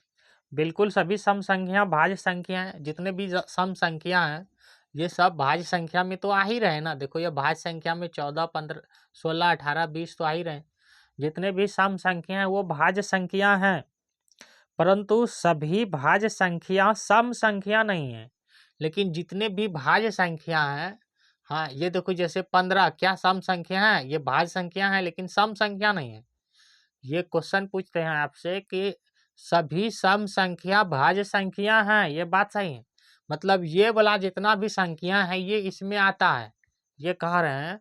बिल्कुल सभी सम संख्या भाज्य संख्या हैं, जितने भी सम संख्या हैं ये सब भाज्य संख्या में तो आ ही रहे ना। देखो ये भाज्य संख्या में 14, 15, 16, 18, 20 तो आ ही रहे। जितने भी सम संख्या हैं वो भाज्य संख्या हैं, परंतु सभी भाज्य संख्या सम संख्या नहीं है। लेकिन जितने भी भाज्य संख्या हैं, हाँ ये देखो जैसे 15 क्या सम संख्या है, ये भाज्य संख्या है लेकिन सम संख्या नहीं है। ये क्वेश्चन पूछते हैं आपसे कि सभी सम संख्या भाज्य संख्या हैं, ये बात सही है, मतलब ये वाला जितना भी संख्या है ये इसमें आता है। ये कह रहे हैं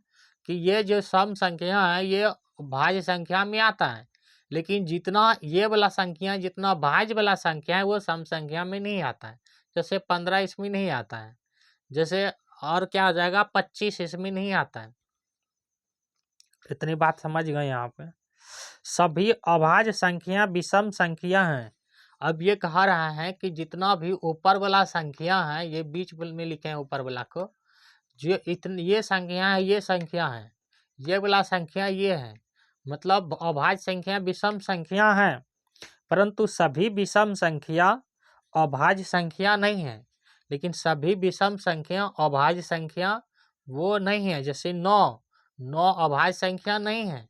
कि ये जो सम संख्या है ये भाज्य संख्या में आता है, लेकिन जितना ये वाला संख्या जितना भाज्य वाला संख्या है वो सम संख्या में नहीं आता है। जैसे 15 इसमें नहीं आता है, जैसे और क्या आ जाएगा 25 इसमें नहीं आता है। इतनी बात समझ गए यहाँ पे। सभी अभाज्य संख्या विषम संख्या हैं। अब ये कह रहा है कि जितना भी ऊपर वाला संख्या है, ये बीच में लिखे हैं ऊपर वाला को, जो इतनी ये संख्या है, ये संख्या है, ये वाला संख्या ये है, मतलब अभाज्य संख्या विषम संख्या है, परंतु सभी विषम संख्या अभाज्य संख्या नहीं है। लेकिन सभी विषम संख्या अभाज्य संख्या वो नहीं है। जैसे 9, 9 अभाज्य संख्या नहीं है।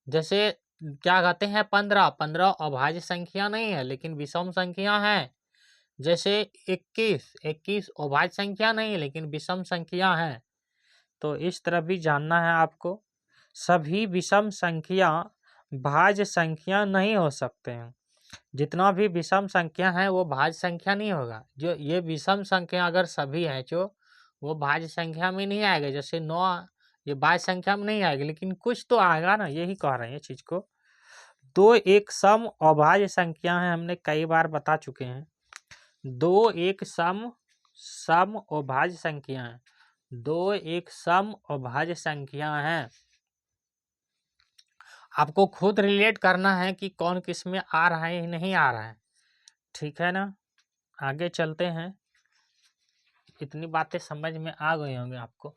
जैसे क्या कहते हैं 15, 15 अभाज्य संख्या नहीं है लेकिन विषम संख्या है। जैसे 21, 21 अभाज्य संख्या नहीं है लेकिन विषम संख्या है। तो इस तरह भी जानना है आपको। सभी विषम संख्या भाज्य संख्या नहीं हो सकते हैं। जितना भी विषम संख्या है वो भाज्य संख्या नहीं होगा। जो ये विषम संख्या अगर सभी है जो वो भाज्य संख्या में नहीं आएगा। जैसे 9 ये भाज्य संख्या में नहीं आएगा, लेकिन कुछ तो आएगा ना, यही कह रहे हैं चीज को। 2 एक सम अभाज्य संख्या है, हमने कई बार बता चुके हैं। 2 एक सम अभाज्य संख्या है। 2 एक सम अभाज्य संख्या है। आपको खुद रिलेट करना है कि कौन किस में आ रहा है नहीं आ रहा है, ठीक है ना। आगे चलते हैं। इतनी बातें समझ में आ गई होंगी आपको।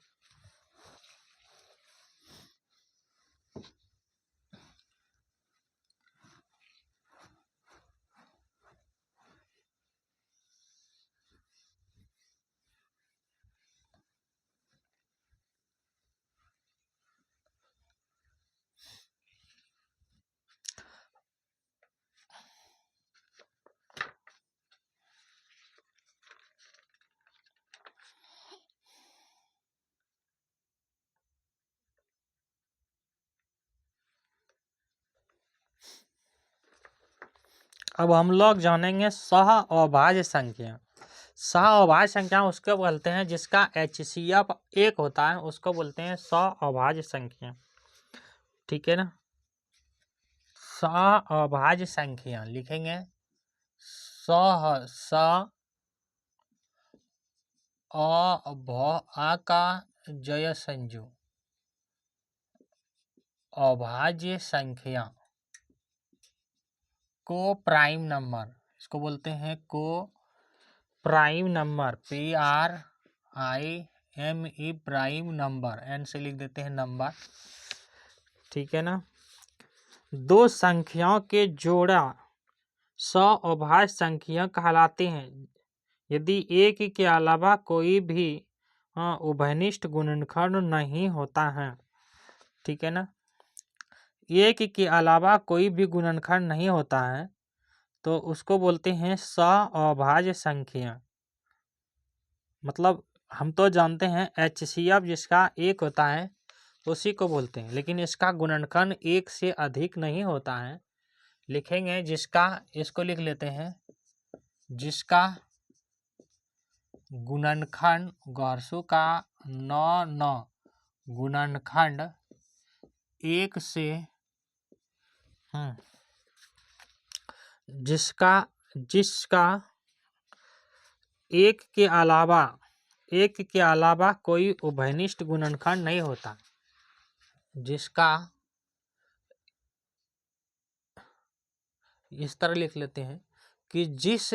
अब हम लोग जानेंगे सह अभाज्य संख्या। सअभाज्य संख्या उसको बोलते हैं जिसका HCF 1 होता है, उसको बोलते हैं सअभाज्य संख्या। ठीक है ना। सअभाज्य संख्या लिखेंगे अभाज्य संजु अभाज्य संख्या को प्राइम नंबर, इसको बोलते हैं को prime number, PRIME prime number, N से लिख देते हैं नंबर। ठीक है ना। दो संख्याओं के जोड़ा सअभाज्य संख्या कहलाते हैं यदि एक के अलावा कोई भी उभयनिष्ठ गुणनखंड नहीं होता है। ठीक है ना। एक के अलावा कोई भी गुणनखंड नहीं होता है तो उसको बोलते हैं सअभाज्य संख्या। मतलब हम तो जानते हैं HCF जिसका 1 होता है उसी को बोलते हैं, लेकिन इसका गुणनखंड 1 से अधिक नहीं होता है। लिखेंगे जिसका, इसको लिख लेते हैं जिसका गुणनखंड गौरसू का 9 गुणनखंड 1 से जिसका एक के अलावा कोई उभयनिष्ठ गुणनखंड नहीं होता, जिसका, इस तरह लिख लेते हैं कि जिस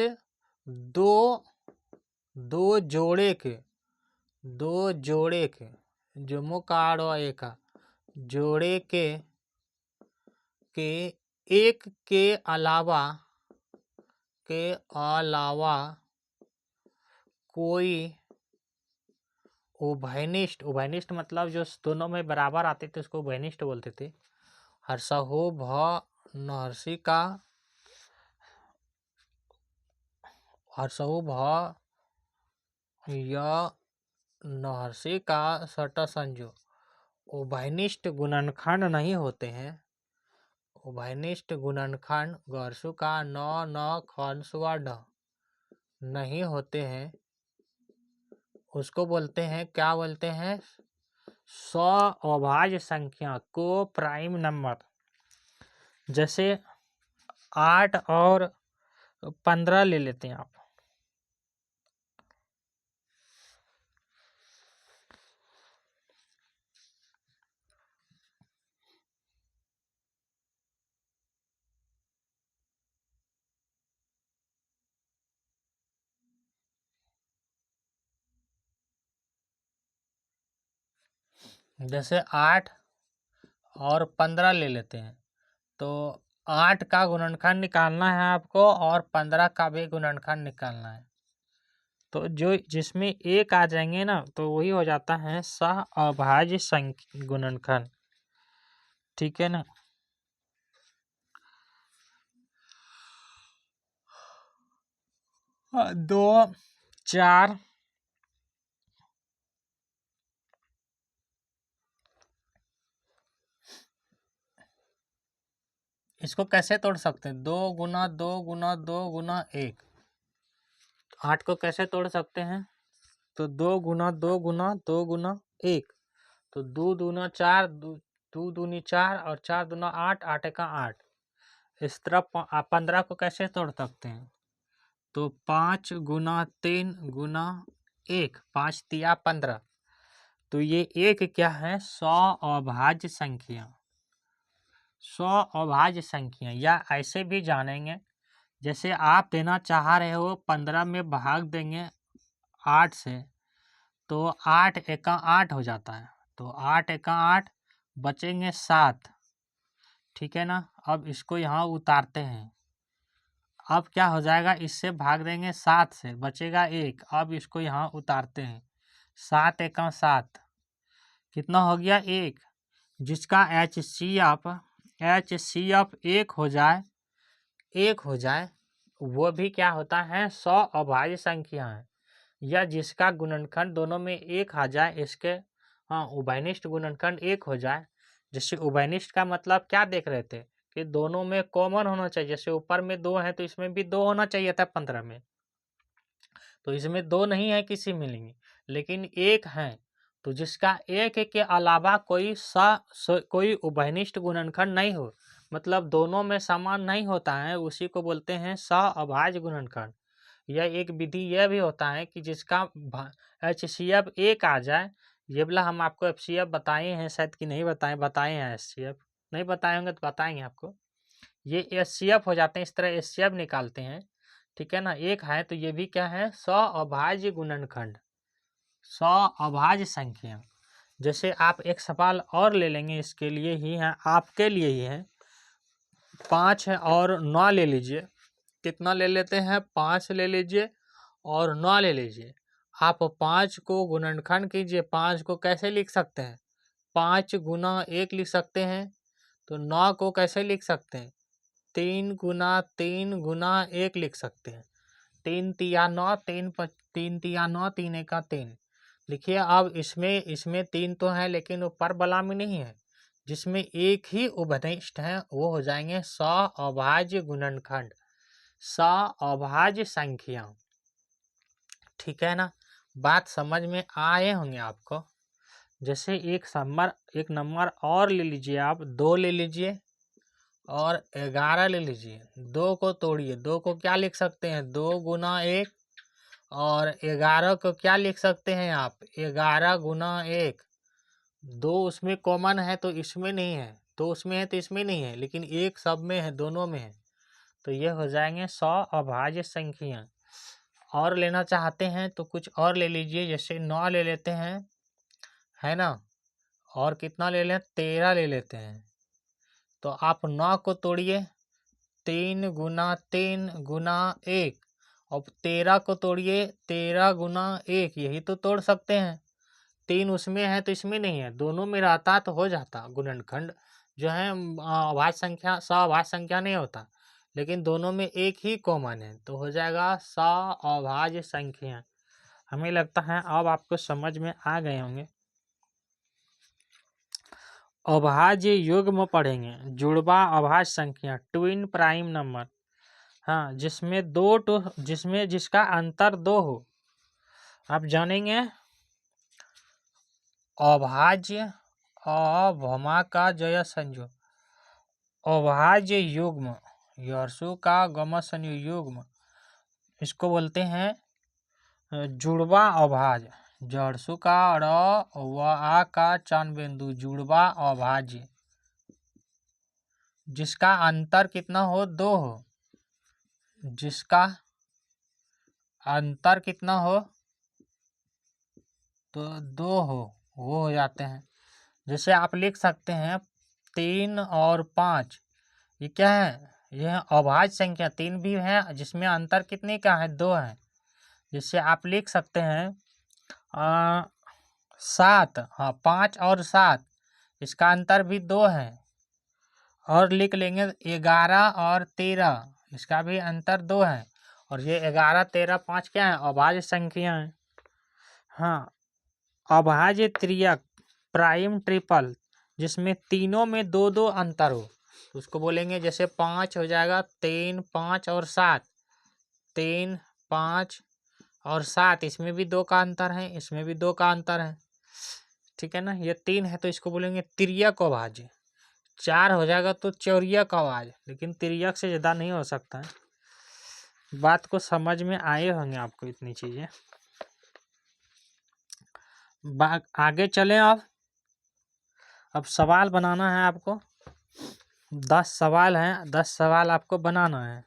दो जोड़े के जुमुकाड़ो एक जोड़े के एक के अलावा कोई उभयनिष्ठ मतलब जो दोनों में बराबर आते थे उसको उभयनिष्ठ बोलते थे। हर्षहो भ नहर्षि का या नहर्षि का सट संजो उभयनिष्ठ गुणनखंड नहीं होते हैं। उभयनिष्ठ गुणनखंड गौरसु का न खंसुआ ढ नहीं होते हैं, उसको बोलते हैं, क्या बोलते हैं, सअभाज्य संख्या को प्राइम नंबर। जैसे 8 और 15 ले लेते हैं आप। जैसे 8 और 15 ले लेते हैं तो 8 का गुणनखंड निकालना है आपको और 15 का भी गुणनखंड निकालना है। तो जो जिसमें 1 आ जाएंगे ना तो वही हो जाता है सअभाज्य संख्या गुणनखंड। ठीक है ना। 2 4 इसको कैसे तोड़ सकते हैं, 2 गुना 2 गुना 2 गुना 1। 8 को कैसे तोड़ सकते हैं, तो 2 गुना 2 गुना 2 गुना 1, तो 2 दूना 4, 2 दूनी 4 और 4 दूना 8, 8 का 8। इस तरह 15 को कैसे तोड़ सकते हैं, तो 5 गुना 3 गुना 1, 5 तिया 15। तो ये एक क्या है, सअभाज्य संख्या। सअभाज्य संख्या या ऐसे भी जानेंगे, जैसे आप देना चाह रहे हो 15 में भाग देंगे 8 से तो 8 एका 8 हो जाता है, तो 8 एका 8 बचेंगे 7। ठीक है ना। अब इसको यहाँ उतारते हैं, अब क्या हो जाएगा, इससे भाग देंगे 7 से बचेगा 1। अब इसको यहाँ उतारते हैं, 7 एका 7 कितना हो गया 1। जिसका HCF 1 हो जाए वो भी क्या होता है, सअभाज्य संख्या है। या जिसका गुणनखंड दोनों में 1 आ जाए, इसके उभयनिष्ठ गुणनखंड 1 हो जाए। जैसे उभयनिष्ठ का मतलब क्या देख रहे थे कि दोनों में कॉमन होना चाहिए, जैसे ऊपर में 2 है तो इसमें भी 2 होना चाहिए था 15 में, तो इसमें दो नहीं है किसी मिलेंगे, लेकिन एक है। तो जिसका एक के अलावा कोई उभयनिष्ठ गुणनखंड नहीं हो, मतलब दोनों में समान नहीं होता है, उसी को बोलते हैं अभाज्य गुणनखंड। यह एक विधि यह भी होता है कि जिसका HCF एक आ जाए। ये वाला हम आपको FCF बताए हैं शायद कि नहीं बताए हैं HCF नहीं बताए होंगे तो बताएंगे आपको। ये HCF हो जाते हैं, इस तरह HCF निकालते हैं, ठीक है ना। एक है तो ये भी क्या है, अभाज्य गुणनखंड, अभाज्य संख्या। जैसे आप एक सवाल और ले लेंगे, इसके लिए ही है, आपके लिए ही है। 5 है और 9 ले लीजिए। कितना ले लेते हैं, 5 ले लीजिए और 9 ले लीजिए। आप 5 को गुणनखंड कीजिए। 5 को कैसे लिख सकते हैं, 5 गुना 1 लिख सकते हैं। तो 9 को कैसे लिख सकते हैं, 3 गुना 1 लिख सकते हैं। 3 तिया 9, 3 तिया 9, 3 एका 3। लिखिए। अब इसमें 3 तो है, लेकिन ऊपर वाला में नहीं है। जिसमें एक ही उभयनिष्ठ है वो हो जाएंगे अभाज्य गुणनखंड, अभाज्य संख्या, ठीक है ना। बात समझ में आए होंगे आपको। जैसे एक नंबर और ले लीजिए, आप 2 ले लीजिए और 11 ले लीजिए। 2 को तोड़िए, 2 को क्या लिख सकते हैं, 2 गुना 1। और 11 को क्या लिख सकते हैं आप, 11 गुना 1। 2 उसमें कॉमन है तो इसमें नहीं है, 2 उसमें है तो इसमें नहीं है, लेकिन एक सब में है, दोनों में है। तो ये हो जाएंगे अभाज्य संख्या। और लेना चाहते हैं तो कुछ और ले लीजिए, जैसे 9 ले लेते हैं, है ना। और कितना ले लें, 13 ले लेते हैं। तो आप 9 को तोड़िए, 3 गुना 1। और 13 को तोड़िए, 13 गुना 1। यही तो तोड़ सकते हैं। 3 उसमें है तो इसमें नहीं है, दोनों में रहता तो हो जाता गुणनखंड। जो है अभाज्य संख्या, अभाज्य संख्या नहीं होता, लेकिन दोनों में एक ही कॉमन है, तो हो जाएगा अभाज्य संख्या। हमें लगता है अब आपको समझ में आ गए होंगे। अभाज्य युग्म पढ़ेंगे, जुड़वा अभाज्य संख्या, ट्विन प्राइम नंबर। हाँ, जिसमें जिसका अंतर 2 हो। आप जानेंगे अभाज्य अभमा का जय संजो, अभाज्य युग्म, यर्सु का गम संयोग युग्म, इसको बोलते हैं जुड़वा अभाज्य। जड़सु का र व आ का चन बिंदु, जुड़वा अभाज्य, जिसका अंतर कितना हो, 2 हो। जिसका अंतर कितना हो, तो 2 हो, वो हो जाते हैं। जैसे आप लिख सकते हैं 3 और 5, ये क्या है, यह अभाज्य संख्या। 3 भी है जिसमें अंतर कितने का है, 2 है। जिससे आप लिख सकते हैं 7, हाँ 5 और 7, इसका अंतर भी 2 है। और लिख लेंगे 11 और 13, इसका भी अंतर 2 है। और ये 11, 13, 5 क्या है, अभाज्य संख्या है। हाँ, अभाज्य त्रियक, प्राइम ट्रिपल, जिसमें तीनों में 2-2 अंतर हो, उसको बोलेंगे। जैसे 5 हो जाएगा 3, 5 और 7, 3, 5 और 7, इसमें भी 2 का अंतर है, इसमें भी 2 का अंतर है, ठीक है ना। ये 3 है तो इसको बोलेंगे तिर्यक अभाज्य। 4 हो जाएगा तो चौर्यक अभाज्य, लेकिन तिर्यक से ज़्यादा नहीं हो सकता है। बात को समझ में आए होंगे आपको इतनी चीज़ें। आगे चलें। अब सवाल बनाना है आपको। 10 सवाल हैं, 10 सवाल आपको बनाना है।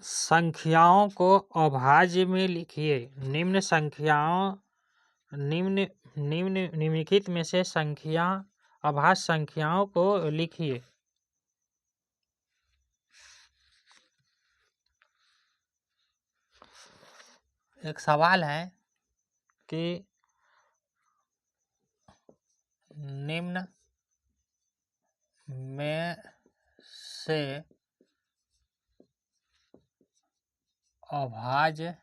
संख्याओं को अभाज्य में लिखिए। निम्नलिखित में से अभाज्य संख्याओं को लिखिए। एक सवाल है कि निम्न में से अभाज्य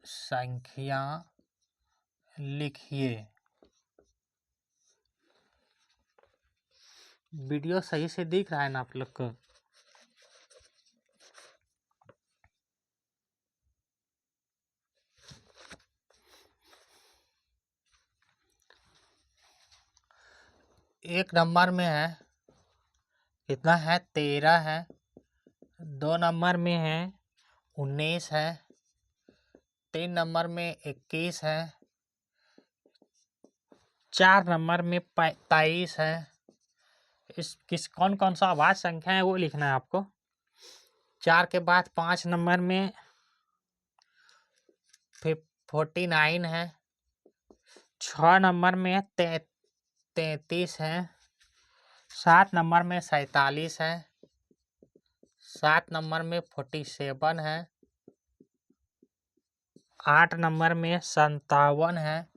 संख्या लिखिए। वीडियो सही से दिख रहा है ना आप लोग को? एक नंबर में है कितना है? 13 है। 2 नंबर में है 19 है। 3 नंबर में 21 है। 4 नंबर में 23 है। कौन कौन सा अभाज्य संख्या है वो लिखना है आपको। 4 के बाद 5 नंबर में 49 है। 6 नंबर में 33 है। 7 नंबर में 47 है। 7 नंबर में 47 है। 8 नंबर में 57 है,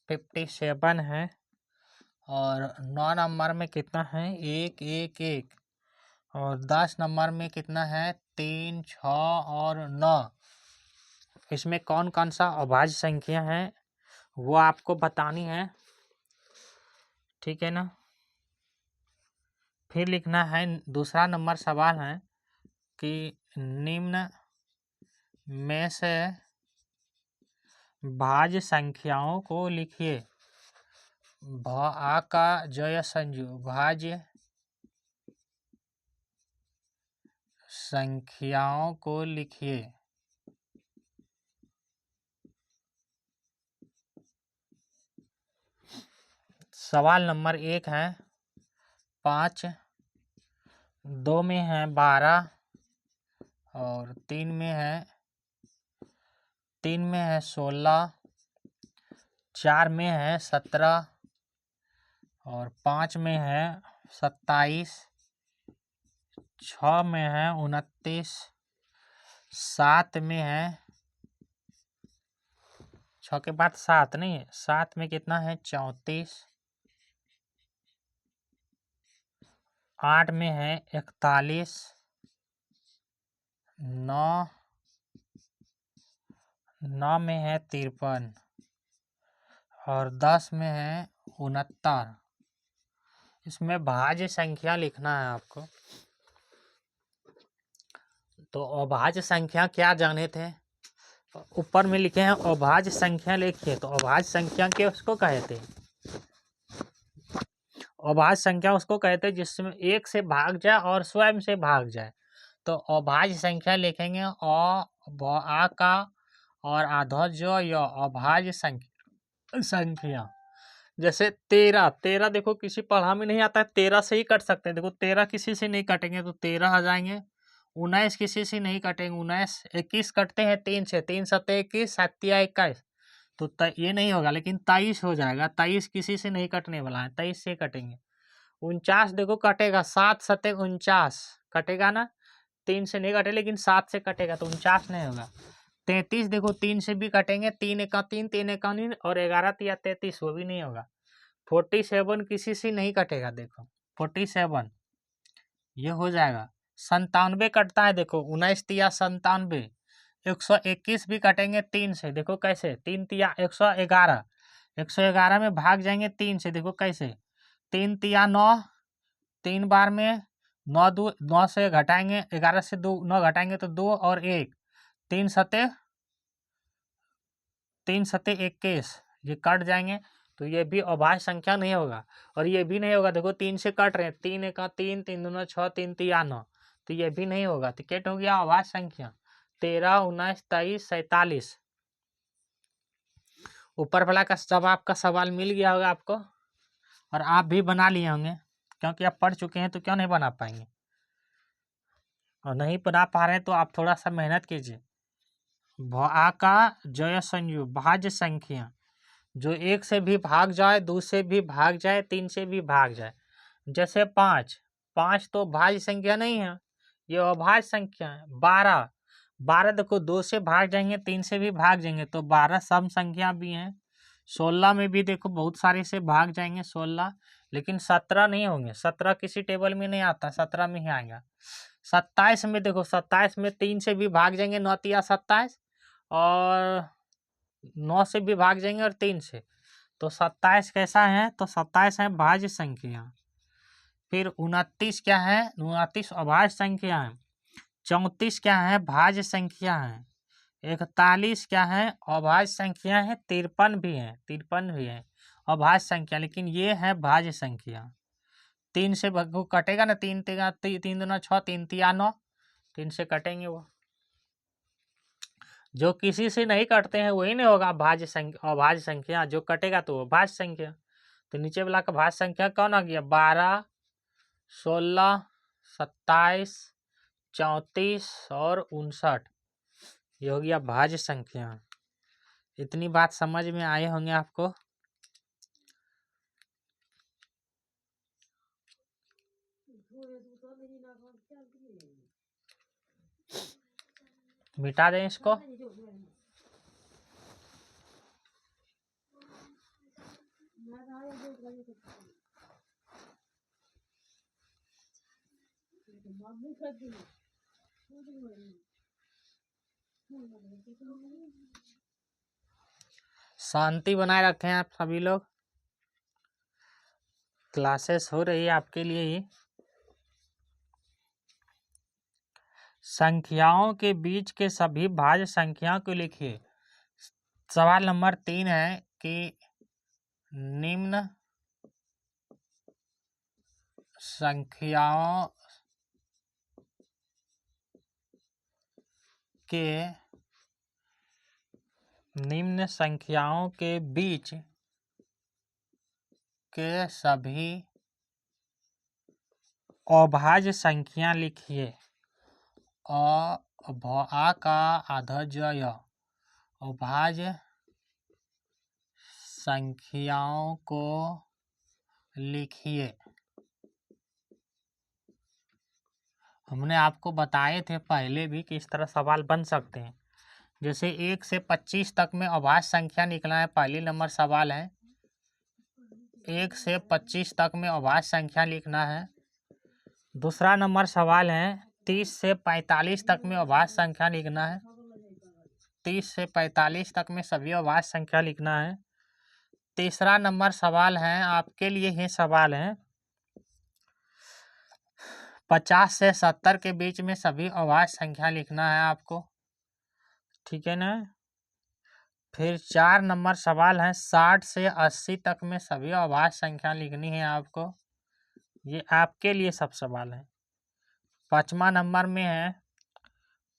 57 है। और 9 नंबर में कितना है? 1 1 1। और 10 नंबर में कितना है? 3 6 और 9। इसमें कौन कौन सा अभाज्य संख्या है वो आपको बतानी है, ठीक है ना। फिर लिखना है, दूसरा नंबर सवाल है कि निम्न में से भाज्य संख्याओं को लिखिए। आ का जय संजू, भाज्य संख्याओं को लिखिए। सवाल नंबर 1 है 5, 2 में है 12 और 3 में है 16, 4 में है 17 और 5 में है 27, 6 में है 29, 7 में है 6 के बाद 7 नहीं है, 7 में कितना है? 34, 8 में है 41, 9 में है 53 और 10 में है 69। इसमें भाज्य संख्या लिखना है आपको। तो अभाज्य संख्या क्या जाने थे? ऊपर में लिखे हैं अभाज्य संख्या, लिखिए। तो अभाज्य संख्या के उसको कहते हैं, अभाज्य संख्या उसको कहते हैं जिसमें 1 से भाग जाए और स्वयं से भाग जाए। तो अभाज्य संख्या लिखेंगे आ का और आधा जो या अभाज्य संख्या। जैसे 13 देखो किसी पढ़ा में नहीं आता है, 13 से ही कट सकते हैं। देखो 13 किसी से नहीं कटेंगे तो 13 आ जाएंगे। 19 किसी से नहीं कटेंगे, 19, 21 कटते हैं 3 से, 3 सत्ते 21, 7 या 21, तो ये नहीं होगा, लेकिन 23 हो जाएगा। 23 किसी से नहीं कटने वाला है, 23 से कटेंगे। 49 देखो कटेगा, 7 सत्ते 49 कटेगा ना, 3 से नहीं कटे लेकिन 7 से कटेगा तो 49 नहीं होगा। 33 देखो 3 से भी कटेंगे, 3 एका 3, 3 एका 3 और 11 या 33, वो भी नहीं होगा। 47 किसी से नहीं कटेगा, देखो 47 ये हो जाएगा। 97 कटता है, देखो 19 तिया 97। 121 भी कटेंगे 3 से, देखो कैसे, 3 तिया 111, 111 में भाग जाएंगे 3 से, देखो कैसे, 3 तिया 9, 3 बार में 9 2, 9 से घटाएंगे 11 से 2, 9 घटाएंगे तो 2 और 1, 3 सत्ते 21, ये कट जाएंगे। तो ये भी अभाज्य संख्या नहीं होगा। और ये भी नहीं होगा, देखो 3 से कट रहे हैं, 3 एका 3, 3 दूना 6, 3 तिया 9, तो ये भी नहीं होगा। तो क्या हो गया अभाज्य संख्या? 13, 19, 23, 47। ऊपर वाला का जब आपका सवाल मिल गया होगा आपको, और आप भी बना लिए होंगे, क्योंकि आप पढ़ चुके हैं तो क्यों नहीं बना पाएंगे। और नहीं बना पा रहे तो आप थोड़ा सा मेहनत कीजिए। भा का जय संयुग भाज्य संख्या जो एक से भी भाग जाए, दो से भी भाग जाए, तीन से भी भाग जाए। जैसे 5, 5 तो भाज्य संख्या नहीं है, ये अभाज्य संख्या है। 12, 12 देखो 2 से भाग जाएंगे, 3 से भी भाग जाएंगे तो 12 सम संख्या भी हैं। 16 में भी देखो बहुत सारे से भाग जाएंगे 16, लेकिन 17 नहीं होंगे, 17 किसी टेबल में नहीं आता, 17 में ही आएगा। 27 में देखो, 27 में 3 से भी भाग जाएंगे, 9 तिया 27, और 9 से भी भाग जाएंगे और 3 से, तो 27 कैसा है, तो 27 है भाज्य संख्या। फिर 29 क्या है, 29 अभाज्य संख्या है। 34 क्या है, भाज्य संख्या है। 41 क्या है, अभाज्य संख्या है। 53 भी है, 53 भी है अभाज्य संख्या, लेकिन ये है भाज्य संख्या। 3 से वो कटेगा ना, 3 तेगा 3 दूना 6, 3 तिया 9, 3 से कटेंगे वो। जो किसी से नहीं कटते हैं वही नहीं होगा भाज्य संख्या, अभाज्य संख्या। जो कटेगा तो वो भाज्य संख्या। तो नीचे वाला का भाज्य संख्या कौन आ गया, 12, 16, 27, 34 और 59, ये हो गया भाज्य संख्या। इतनी बात समझ में आए होंगे आपको। मिटा दें इसको। शांति बनाए रखें आप सभी लोग। क्लासेस हो रही है आपके लिए ही। संख्याओं के बीच के सभी भाज्य संख्याओं को लिखिए। सवाल नंबर 3 है कि निम्न संख्याओं के बीच के सभी अभाज्य संख्या लिखिए। आ का आधा जय, अभाज्य संख्याओं को लिखिए। हमने आपको बताए थे पहले भी कि इस तरह सवाल बन सकते हैं। जैसे 1 से 25 तक में अभाज्य संख्या निकला है, पहली नंबर सवाल है। 1 से 25 तक में अभाज्य संख्या लिखना है। दूसरा नंबर सवाल है 30 से 45 तक में अभाज्य संख्या लिखना है। 30 से 45 तक में सभी अभाज्य संख्या लिखना है। तीसरा नंबर सवाल है, आपके लिए ही सवाल है, 50 से 70 के बीच में सभी अभाज्य संख्या लिखना है आपको, ठीक है ना। फिर 4 नंबर सवाल है, 60 से 80 तक में सभी अभाज्य संख्या लिखनी है आपको। ये आपके लिए सब सवाल है। 5वां नंबर में है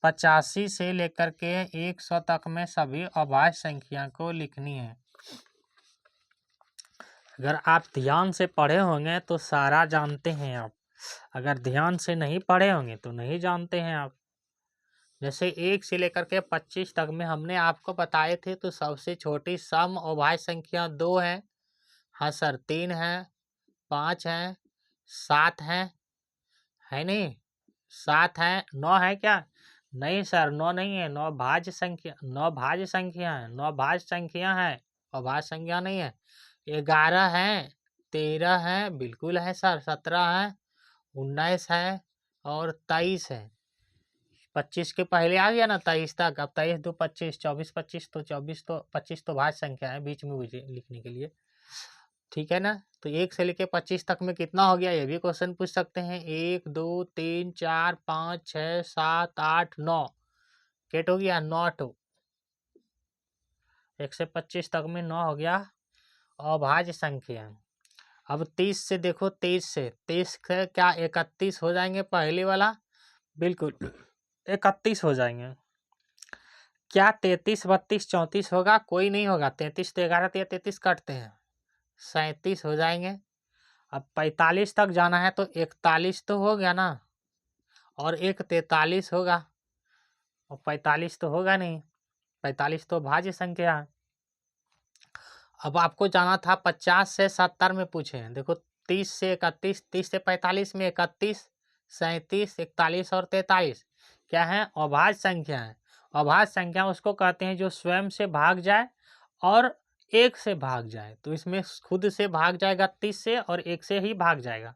85 से लेकर के 100 तक में सभी अभाज्य संख्या को लिखनी है। अगर आप ध्यान से पढ़े होंगे तो सारा जानते हैं आप, अगर ध्यान से नहीं पढ़े होंगे तो नहीं जानते हैं आप। जैसे 1 से लेकर के 25 तक में हमने आपको बताए थे, तो सबसे छोटी सम अभाज्य संख्या 2 है। हाँ सर, 3 है, 5 है, 7 है नहीं, 7 है, 9 है क्या, नहीं सर 9 नहीं है, 9 भाज्य संख्या, 9 भाज्य संख्या है, 9 भाज्य संख्या है, अभाज्य संख्या नहीं है। 11 है, 13 है, बिल्कुल है सर, 17 है, 19 है और 23 है। 25 के पहले आ गया ना 23 तक, अब 23 2 25, 24 25, तो 24 तो 25 तो भाज्य संख्या है बीच में लिखने के लिए, ठीक है ना। तो 1 से लेके 25 तक में कितना हो गया, ये भी क्वेश्चन पूछ सकते हैं। 1 2 3 4 5 6 7 8 9, केट हो गया 9 टू 1 से 25 तक में 9 हो गया अभाज्य संख्या। अब 30 से देखो, 23 से क्या 31 हो जाएंगे पहले वाला, बिल्कुल 31 हो जाएंगे। क्या 33 32 34 होगा, कोई नहीं होगा। 33 तो 11 33 कटते हैं, 37 हो जाएंगे। अब 45 तक जाना है तो 41 तो हो गया ना, और एक 43 होगा, और 45 तो होगा नहीं, 45 तो भाज्य संख्या है। अब आपको जाना था 50 से 70 में पूछे हैं। देखो 30 से 31, 30 से 45 में 31, 37, 41 और 43 क्या है? अभाज्य संख्या है। अभाज्य संख्या उसको कहते हैं जो स्वयं से भाग जाए और एक से भाग जाए। तो इसमें खुद से भाग जाएगा 30 से और एक से ही भाग जाएगा।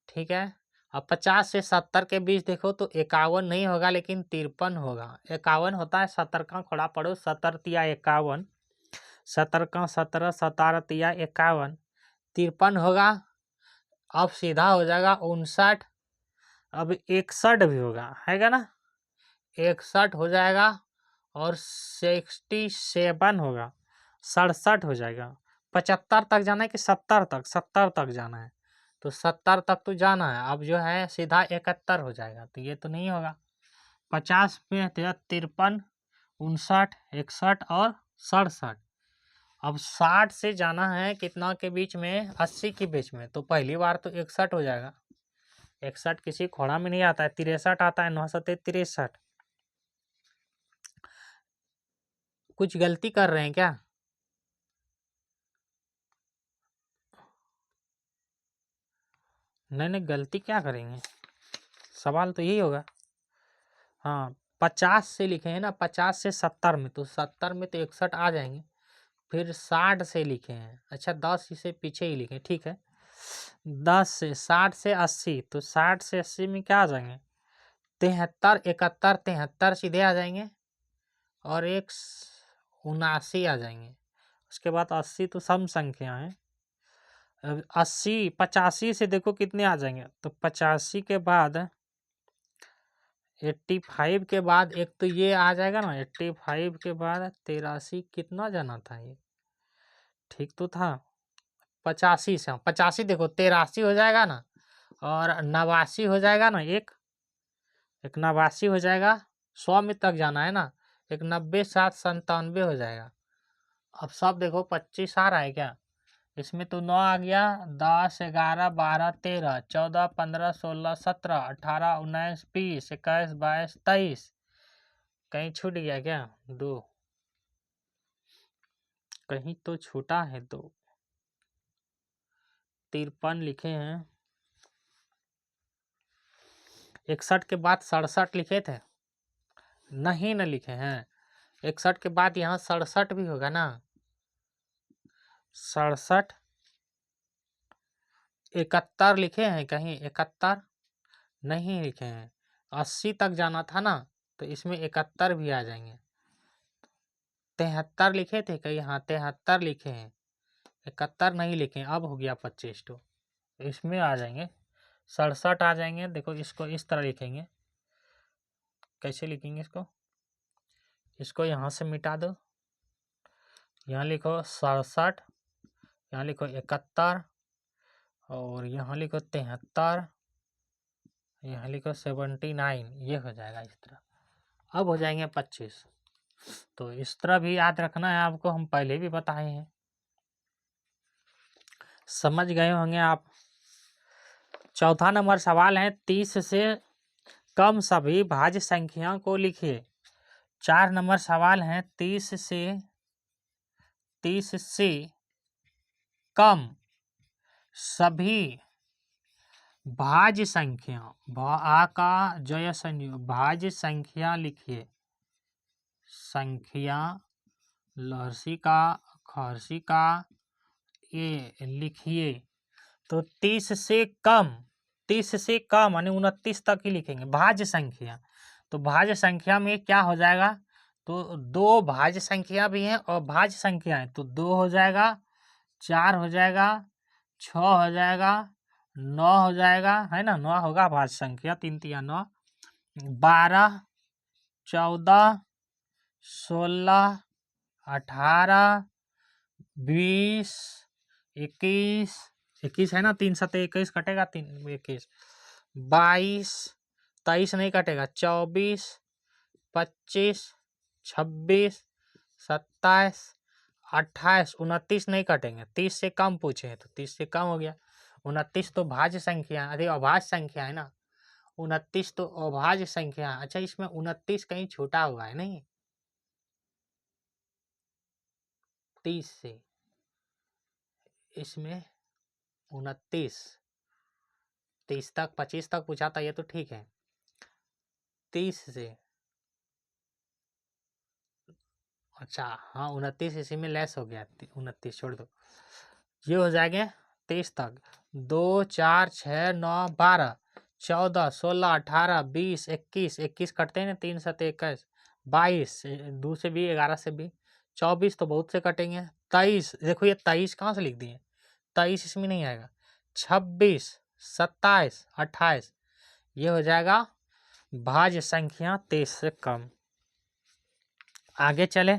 ठीक है। अब 50 से 70 के बीच देखो तो 51 नहीं होगा लेकिन 53 होगा। 51 होता है 70 का खड़ा पड़ो, 70 तिया 51, 70 का 17, 17 तिया 51, 53 होगा। अब सीधा हो जाएगा 59, अब 61 भी होगा, हैगा ना, 61 हो जाएगा और 67 होगा, 67 हो जाएगा। 75 तक जाना है कि 70 तक? 70 तक जाना है, तो 70 तक तो जाना है। अब जो है सीधा 71 हो जाएगा, तो ये तो नहीं होगा। 50 में 53, 59, 61 और 67। अब 60 से जाना है कितना के बीच में? 80 के बीच में। तो पहली बार तो 61 हो जाएगा। 61 किसी खोड़ा में नहीं आता है, 63 आता है, 9 सत्ते 63। कुछ गलती कर रहे हैं क्या? नहीं नहीं, गलती क्या करेंगे, सवाल तो यही होगा। हाँ 50 से लिखे हैं ना, 50 से 70 में, तो 70 में तो 61 आ जाएंगे। फिर 60 से लिखे हैं, अच्छा 10 से पीछे ही लिखे, ठीक है। 10 से 60 से 80, तो 60 से 80 में क्या आ जाएंगे? 73, 71, 73 सीधे आ जाएंगे और एक 79 आ जाएंगे। उसके बाद 80 तो सम संख्या है। 80, 85 से देखो कितने आ जाएंगे, तो 85 के बाद 85 के बाद एक तो ये आ जाएगा ना, 85 के बाद 83 कितना जाना था ये, ठीक तो था। 85 से 85 देखो 83 हो जाएगा ना, और 89 हो जाएगा ना, एक 89 हो जाएगा। 100 में तक जाना है ना, एक 90, 7, 97 हो जाएगा। अब सब देखो 25 आ रहा है क्या? इसमें तो 9 आ गया, 10, 11, 12, 13, 14, 15, 16, 17, 18, 19, 20, 21, 22, 23। कहीं छूट गया क्या? 2 कहीं तो छूटा है, 2। 53 लिखे हैं। 61 के बाद 67 लिखे थे, नहीं न लिखे हैं। 61 के बाद यहाँ 67 भी होगा ना, 67। 71 लिखे हैं कहीं? 71 नहीं लिखे हैं। 80 तक जाना था ना, तो इसमें 71 भी आ जाएंगे। 73 लिखे थे कहीं? हाँ 73 लिखे हैं, 71 नहीं लिखे हैं। अब हो गया 25, तो इसमें आ जाएंगे 67 आ जाएंगे। देखो इसको इस तरह लिखेंगे, कैसे लिखेंगे इसको? इसको यहाँ से मिटा दो, यहाँ लिखो 67, यहाँ लिखो 71, और यहाँ लिखो 73, यहाँ लिखो 79, ये हो जाएगा इस तरह। अब हो जाएंगे 25। तो इस तरह भी याद रखना है आपको, हम पहले भी बताए हैं, समझ गए होंगे आप। चौथा नंबर सवाल है, 30 से कम सभी भाज्य संख्या को लिखिए। 4 नंबर सवाल है, 30 से कम सभी भाज्य संख्या, आ का जय संयोग, भाज्य संख्या लिखिए। संख्या लहर्षी का खहर्षी का ये लिखिए। तो 30 से कम, 30 से कम यानी 29 तक ही लिखेंगे भाज्य संख्या। तो भाज्य संख्या में क्या हो जाएगा? तो 2 भाज्य संख्या भी हैं और भाज्य संख्या है, तो 2 हो जाएगा, 4 हो जाएगा, 6 हो जाएगा, 9 हो जाएगा, है ना, 9 होगा भाज्य संख्या, 3 तिया 9, 12, 14, 16, 18, 20, 21, 21 है ना, 3 7 21 कटेगा, 3 21, 22, 23 नहीं कटेगा, 24, 25, 26, 27, 28, 29 नहीं कटेंगे। 30 से कम पूछे हैं तो 30 से कम हो गया। 29 तो भाज्य संख्या, अरे अभाज्य संख्या है ना, 29 तो अभाज्य संख्या। अच्छा, इसमें 29 कहीं छोटा हुआ है नहीं, 30 से इसमें 29, 30 तक 25 तक पूछा था, ये तो ठीक है। 30 से, अच्छा हाँ 29 इसी में लेस हो गया, 29 छोड़ दो, ये हो जाएंगे 30 तक। 2 4 6 9 12 14 16 18 20 21, 21 कटते हैं ना, 3 7 21, 22 2 से भी 11 से भी, 24 तो बहुत से कटेंगे, 23 देखो ये 23 कहाँ से लिख दिए, 23 इसमें नहीं आएगा, 26 27 28, ये हो जाएगा भाज्य संख्या 23 से कम। आगे चले,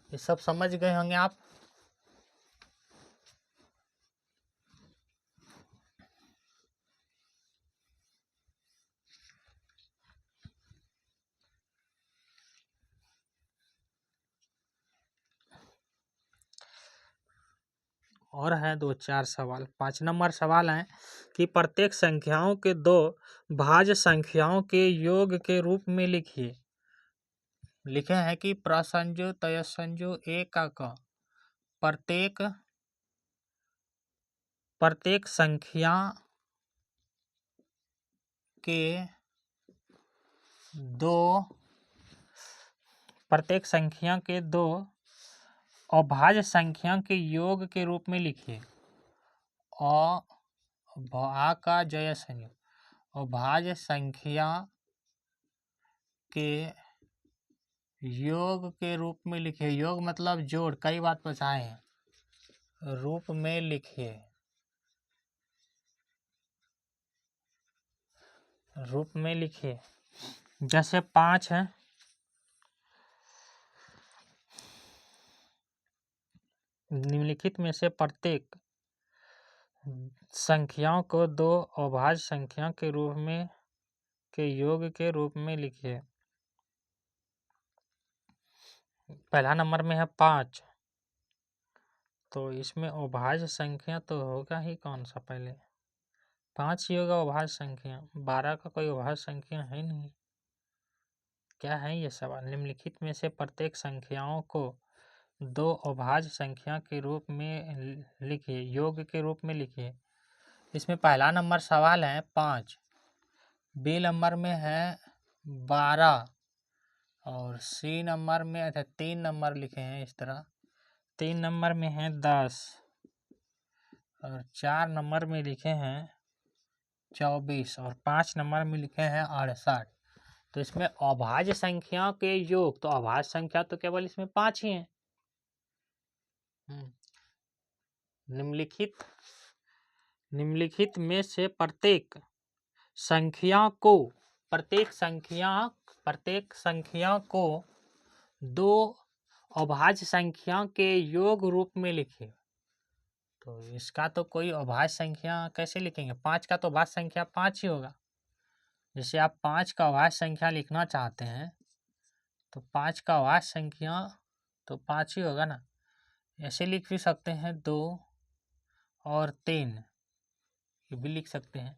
ये सब समझ गए होंगे आप। और है 2 4 सवाल। 5 नंबर सवाल है कि प्रत्येक संख्याओं के दो भाज्य संख्याओं के योग के रूप में लिखिए। लिखे हैं कि प्रसंजो तयसंजो एक का क, प्रत्येक संख्या के दो प्रत्येक संख्या के दो अभाज्य संख्या के योग के रूप में लिखिए। भा का जय संयोग, अभाज्य संख्या के योग के रूप में लिखिए। योग मतलब जोड़, कई बात बताए हैं, रूप में लिखिए, रूप में लिखिए। जैसे 5 है, निम्नलिखित में से प्रत्येक संख्याओं को दो अभाज्य संख्या के रूप में के योग के रूप में लिखिए। पहला नंबर में है 5, तो इसमें अभाज्य संख्या तो होगा ही कौन सा, पहले 5 ही होगा अभाज्य संख्या, 12 का कोई अभाज्य संख्या है नहीं। क्या है ये सवाल, निम्नलिखित में से प्रत्येक संख्याओं को दो अभाज्य संख्या के रूप में लिखिए, योग के रूप में लिखिए। इसमें पहला नंबर सवाल है 5, बी नंबर में है 12, और सी नंबर में, अच्छा 3 नंबर लिखे हैं इस तरह, 3 नंबर में है 10, और 4 नंबर में लिखे हैं 24, और 5 नंबर में लिखे हैं 68। तो इसमें अभाज्य संख्या के योग, तो अभाज्य संख्या तो केवल इसमें 5 ही हैं। निम्नलिखित में से प्रत्येक संख्या को दो अभाज्य संख्या के योग रूप में लिखिए। तो इसका तो कोई अभाज्य संख्या कैसे लिखेंगे, 5 का तो अभाज्य संख्या 5 ही होगा। जैसे आप 5 का अभाज्य संख्या लिखना चाहते हैं तो 5 का अभाज्य संख्या तो 5 ही होगा ना। ऐसे लिख भी सकते हैं 2 और 3, ये भी लिख सकते हैं।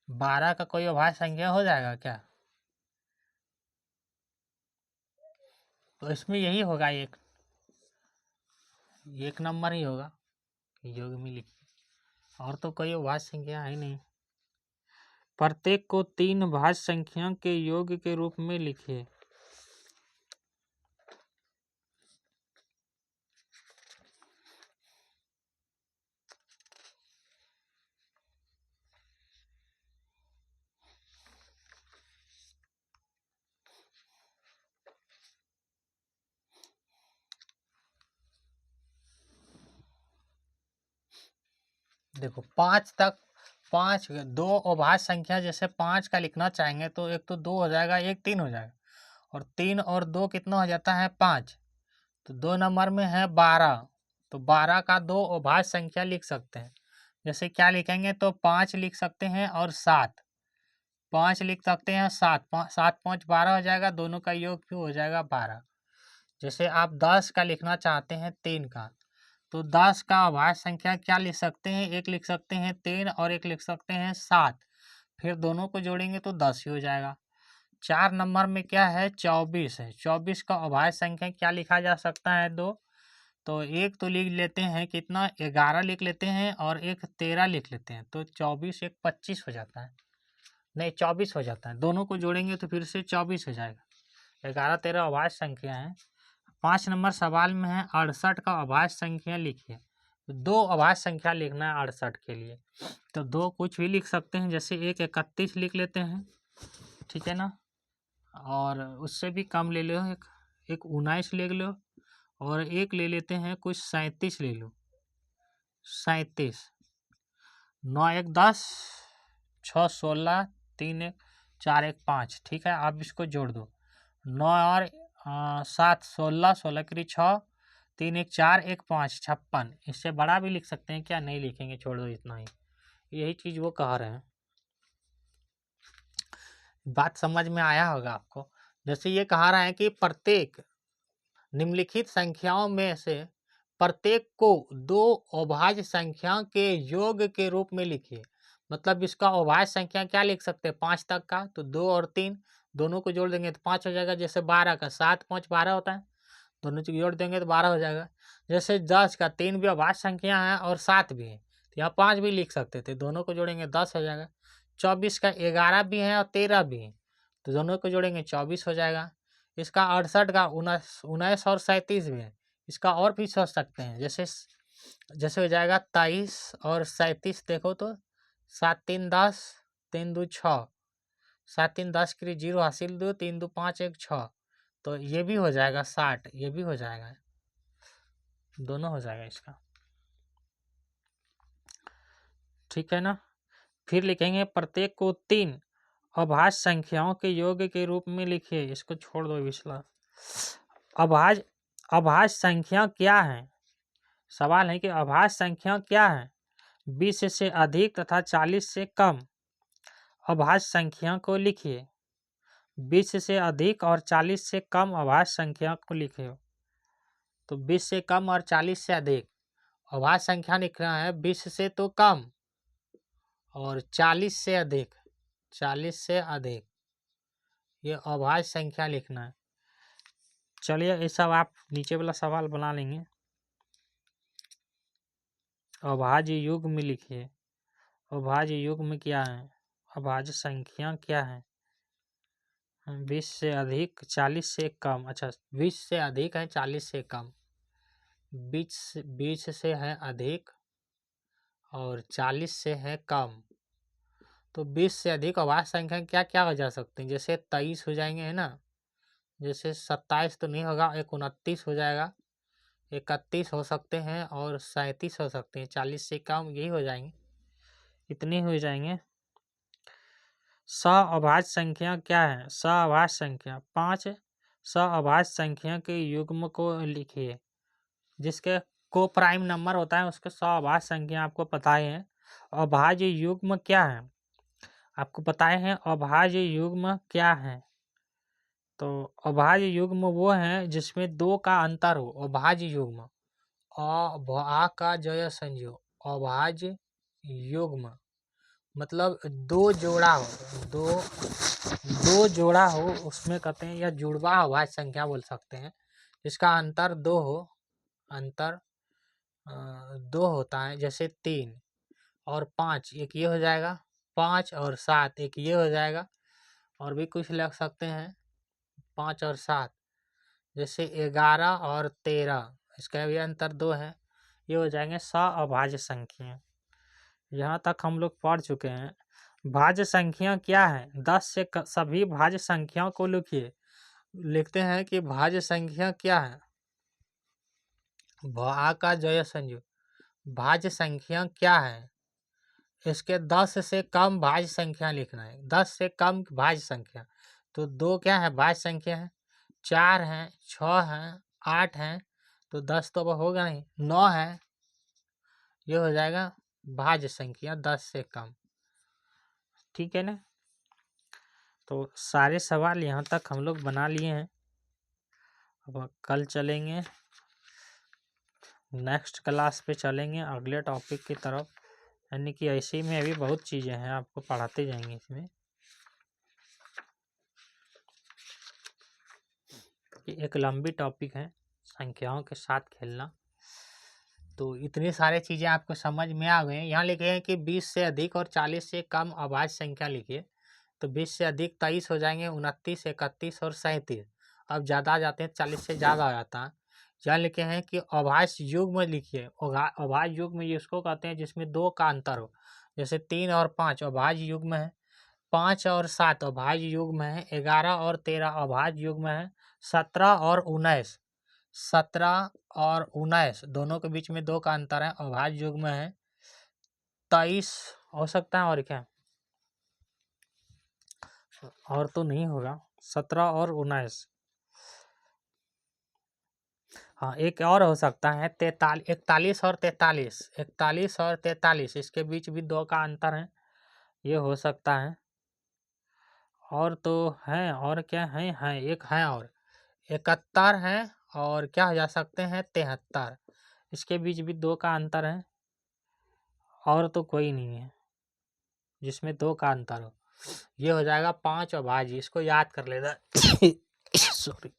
12 का कोई अभाज्य संख्या हो जाएगा क्या, तो इसमें यही होगा, एक नंबर ही होगा, योग में लिखिए, और तो कोई अभाज्य संख्या है नहीं। प्रत्येक को 3 भाज्य संख्या के योग के रूप में लिखिए। देखो 5 तक, 5 दो अभाज्य संख्या जैसे 5 का लिखना चाहेंगे तो एक तो 2 हो जाएगा, एक 3 हो जाएगा, और 3 और 2 कितना हो जाता है 5। तो 2 नंबर में है 12, तो 12 का दो अभाज्य संख्या लिख सकते हैं। जैसे क्या लिखेंगे तो 5 लिख सकते हैं और 7, 5 लिख सकते हैं 7, 7 5 12 हो जाएगा, दोनों का योग भी हो जाएगा 12। जैसे आप 10 का लिखना चाहते हैं 3 का, तो 10 का अभाज्य संख्या क्या लिख सकते हैं, एक लिख सकते हैं 3 और एक लिख सकते हैं 7, फिर दोनों को जोड़ेंगे तो 10 ही हो जाएगा। 4 नंबर में क्या है, 24 है। 24 का अभाज्य संख्या क्या लिखा जा सकता है, 2। तो एक तो लिख लेते हैं कितना, 11 लिख लेते हैं और एक 13 लिख लेते हैं, तो 24 एक 25 हो जाता है, नहीं 24 हो जाता है। दोनों को जोड़ेंगे तो फिर से 24 हो जाएगा। 11 13 अभाज्य संख्या है। 5 नंबर सवाल में है 68 का अभाज्य संख्या लिखिए। तो 2 अभाज्य संख्या लिखना है 68 के लिए, तो 2 कुछ भी लिख सकते हैं, जैसे एक 31 लिख लेते हैं, ठीक है ना, और उससे भी कम ले लो, एक 19 ले लो, और एक ले लेते हैं कुछ 37 ले लो, 37। 9 1 10, 6 16, 3 1 4 1 5, ठीक है। आप इसको जोड़ दो, 9 और 7 16, 16 की 6, 3 1 4 1 5 56। इससे बड़ा भी लिख सकते हैं क्या, नहीं लिखेंगे, छोड़ दो इतना ही। यही चीज़ वो कह रहे हैं, बात समझ में आया होगा आपको। जैसे ये कहा रहा है कि प्रत्येक निम्नलिखित संख्याओं में से प्रत्येक को 2 अभाज्य संख्या के योग के रूप में लिखिए। मतलब इसका अभाज्य संख्या क्या लिख सकते हैं, 5 तक का, तो 2 और 3 दोनों को जोड़ देंगे तो 5 हो जाएगा। जैसे 12 का 7 5 12 होता है, दोनों को जोड़ देंगे तो 12 हो जाएगा। जैसे 10 का 3 भी अभाज्य संख्या है और 7 भी है, तो यहाँ 5 भी लिख सकते थे, दोनों को जोड़ेंगे 10 हो जाएगा। 24 का 11 भी है और 13 भी है, तो दोनों को जोड़ेंगे 24 हो जाएगा। इसका 68 का 19 और 37 भी है, इसका और भी सोच सकते हैं, जैसे जैसे हो जाएगा 23 और 37, देखो तो 7 3 10, 3 2 6, 7 3 10 की 0 हासिल 2, 3 2 5 1 6, तो ये भी हो जाएगा 60, ये भी हो जाएगा, दोनों हो जाएगा इसका, ठीक है ना। फिर लिखेंगे प्रत्येक को 3 अभाज्य संख्याओं के योग के रूप में लिखिए। इसको छोड़ दो पिछला। अभाज्य संख्या क्या है, सवाल है कि अभाज्य संख्या क्या है। 20 से अधिक तथा 40 से कम अभाज्य संख्या को लिखिए। 20 से अधिक और 40 से कम अभाज्य संख्या को लिखिए। तो 20 से कम और 40 से अधिक अभाज्य संख्या लिखना है। 20 से तो कम और 40 से अधिक, 40 से अधिक ये अभाज्य संख्या लिखना है। चलिए ये सब आप नीचे वाला सवाल बना लेंगे। अभाज्य युग्म लिखिए। अभाज्य युग्म क्या है, अभाज्य संख्या क्या है। 20 से अधिक 40 से कम, अच्छा 20 से अधिक है 40 से कम, 20 से है अधिक और 40 से है कम। तो 20 से अधिक अभाज्य संख्या क्या क्या हो जा सकते हैं, जैसे 23 हो जाएंगे, है ना, जैसे 27 तो नहीं होगा, 29 हो जाएगा, 31 हो सकते हैं और 37 हो सकते हैं। 40 से कम यही हो जाएंगे, इतने हो जाएंगे। अभाज्य संख्या क्या है, अभाज्य संख्या 5 अभाज्य संख्या के युग्म को लिखिए। जिसके को प्राइम नंबर होता है उसके अभाज्य संख्या आपको पता ही है। अभाज्य युग्म क्या है आपको बताए हैं, अभाज्य युग्म क्या है। तो अभाज्य युग्म वो है जिसमें 2 का अंतर हो, अभाज्य युग्म। आ का जय संजो, अभाज्य युग्म मतलब 2 जोड़ा हो, दो जोड़ा हो उसमें कहते हैं, या जुड़वा अभाज्य संख्या बोल सकते हैं, जिसका अंतर 2 हो, अंतर 2 होता है। जैसे 3 और 5 एक ये हो जाएगा, 5 और 7 एक ये हो जाएगा, और भी कुछ लग सकते हैं 5 और 7, जैसे 11 और 13 इसका भी अंतर 2 है, ये हो जाएंगे अभाज्य संख्या। यहाँ तक हम लोग पढ़ चुके हैं। भाज्य संख्या क्या है, 10 से सभी भाज्य संख्याओं को लिखिए। लिखते हैं कि भाज्य संख्या क्या है, भा का जय संजू, भाज्य संख्या क्या है। इसके 10 से कम भाज्य संख्या लिखना है, 10 से कम भाज्य संख्या। तो 2 क्या है भाज्य संख्या है, 4 है, 6 है, 8 है, तो 10 तो अब होगा नहीं, 9 है, ये हो जाएगा भाज्य संख्या 10 से कम, ठीक है ना। तो सारे सवाल यहाँ तक हम लोग बना लिए हैं। अब कल चलेंगे, नेक्स्ट क्लास पे चलेंगे अगले टॉपिक की तरफ, यानी कि ऐसे में अभी बहुत चीज़ें हैं, आपको पढ़ाते जाएंगे इसमें। एक लंबी टॉपिक है संख्याओं के साथ खेलना। तो इतनी सारे चीज़ें आपको समझ में आ गए। यहाँ लिखे हैं कि 20 से अधिक और 40 से कम अभाज्य संख्या लिखिए। तो 20 से अधिक 23 हो जाएंगे, 29, 31 और 37। अब ज़्यादा आ जाते हैं, 40 से ज़्यादा आ जाता है। यहाँ लिखे हैं कि अभाज्य युग्म लिखिए। अभाज्य युग्म जिसको कहते हैं जिसमें 2 का अंतर हो, जैसे 3 और 5 अभाज्य युग्म है, 5 और 7 अभाज्य युग्म है, 11 और 13 अभाज्य युग्म है, 17 और 19 दोनों के बीच में 2 का अंतर है, अभाज्य युग्म है। 23 हो सकता है, और क्या, और तो नहीं होगा। 17 और 19, हाँ एक और हो सकता है 41 और 43, 41 और 43 इसके बीच भी 2 का अंतर है, ये हो सकता है। और तो है, और क्या है एक है और 71 है, और क्या हो जा सकते हैं 73, इसके बीच भी 2 का अंतर है। और तो कोई नहीं है जिसमें 2 का अंतर हो। ये हो जाएगा 5 अभाज्य, इसको याद कर लेना। सॉरी।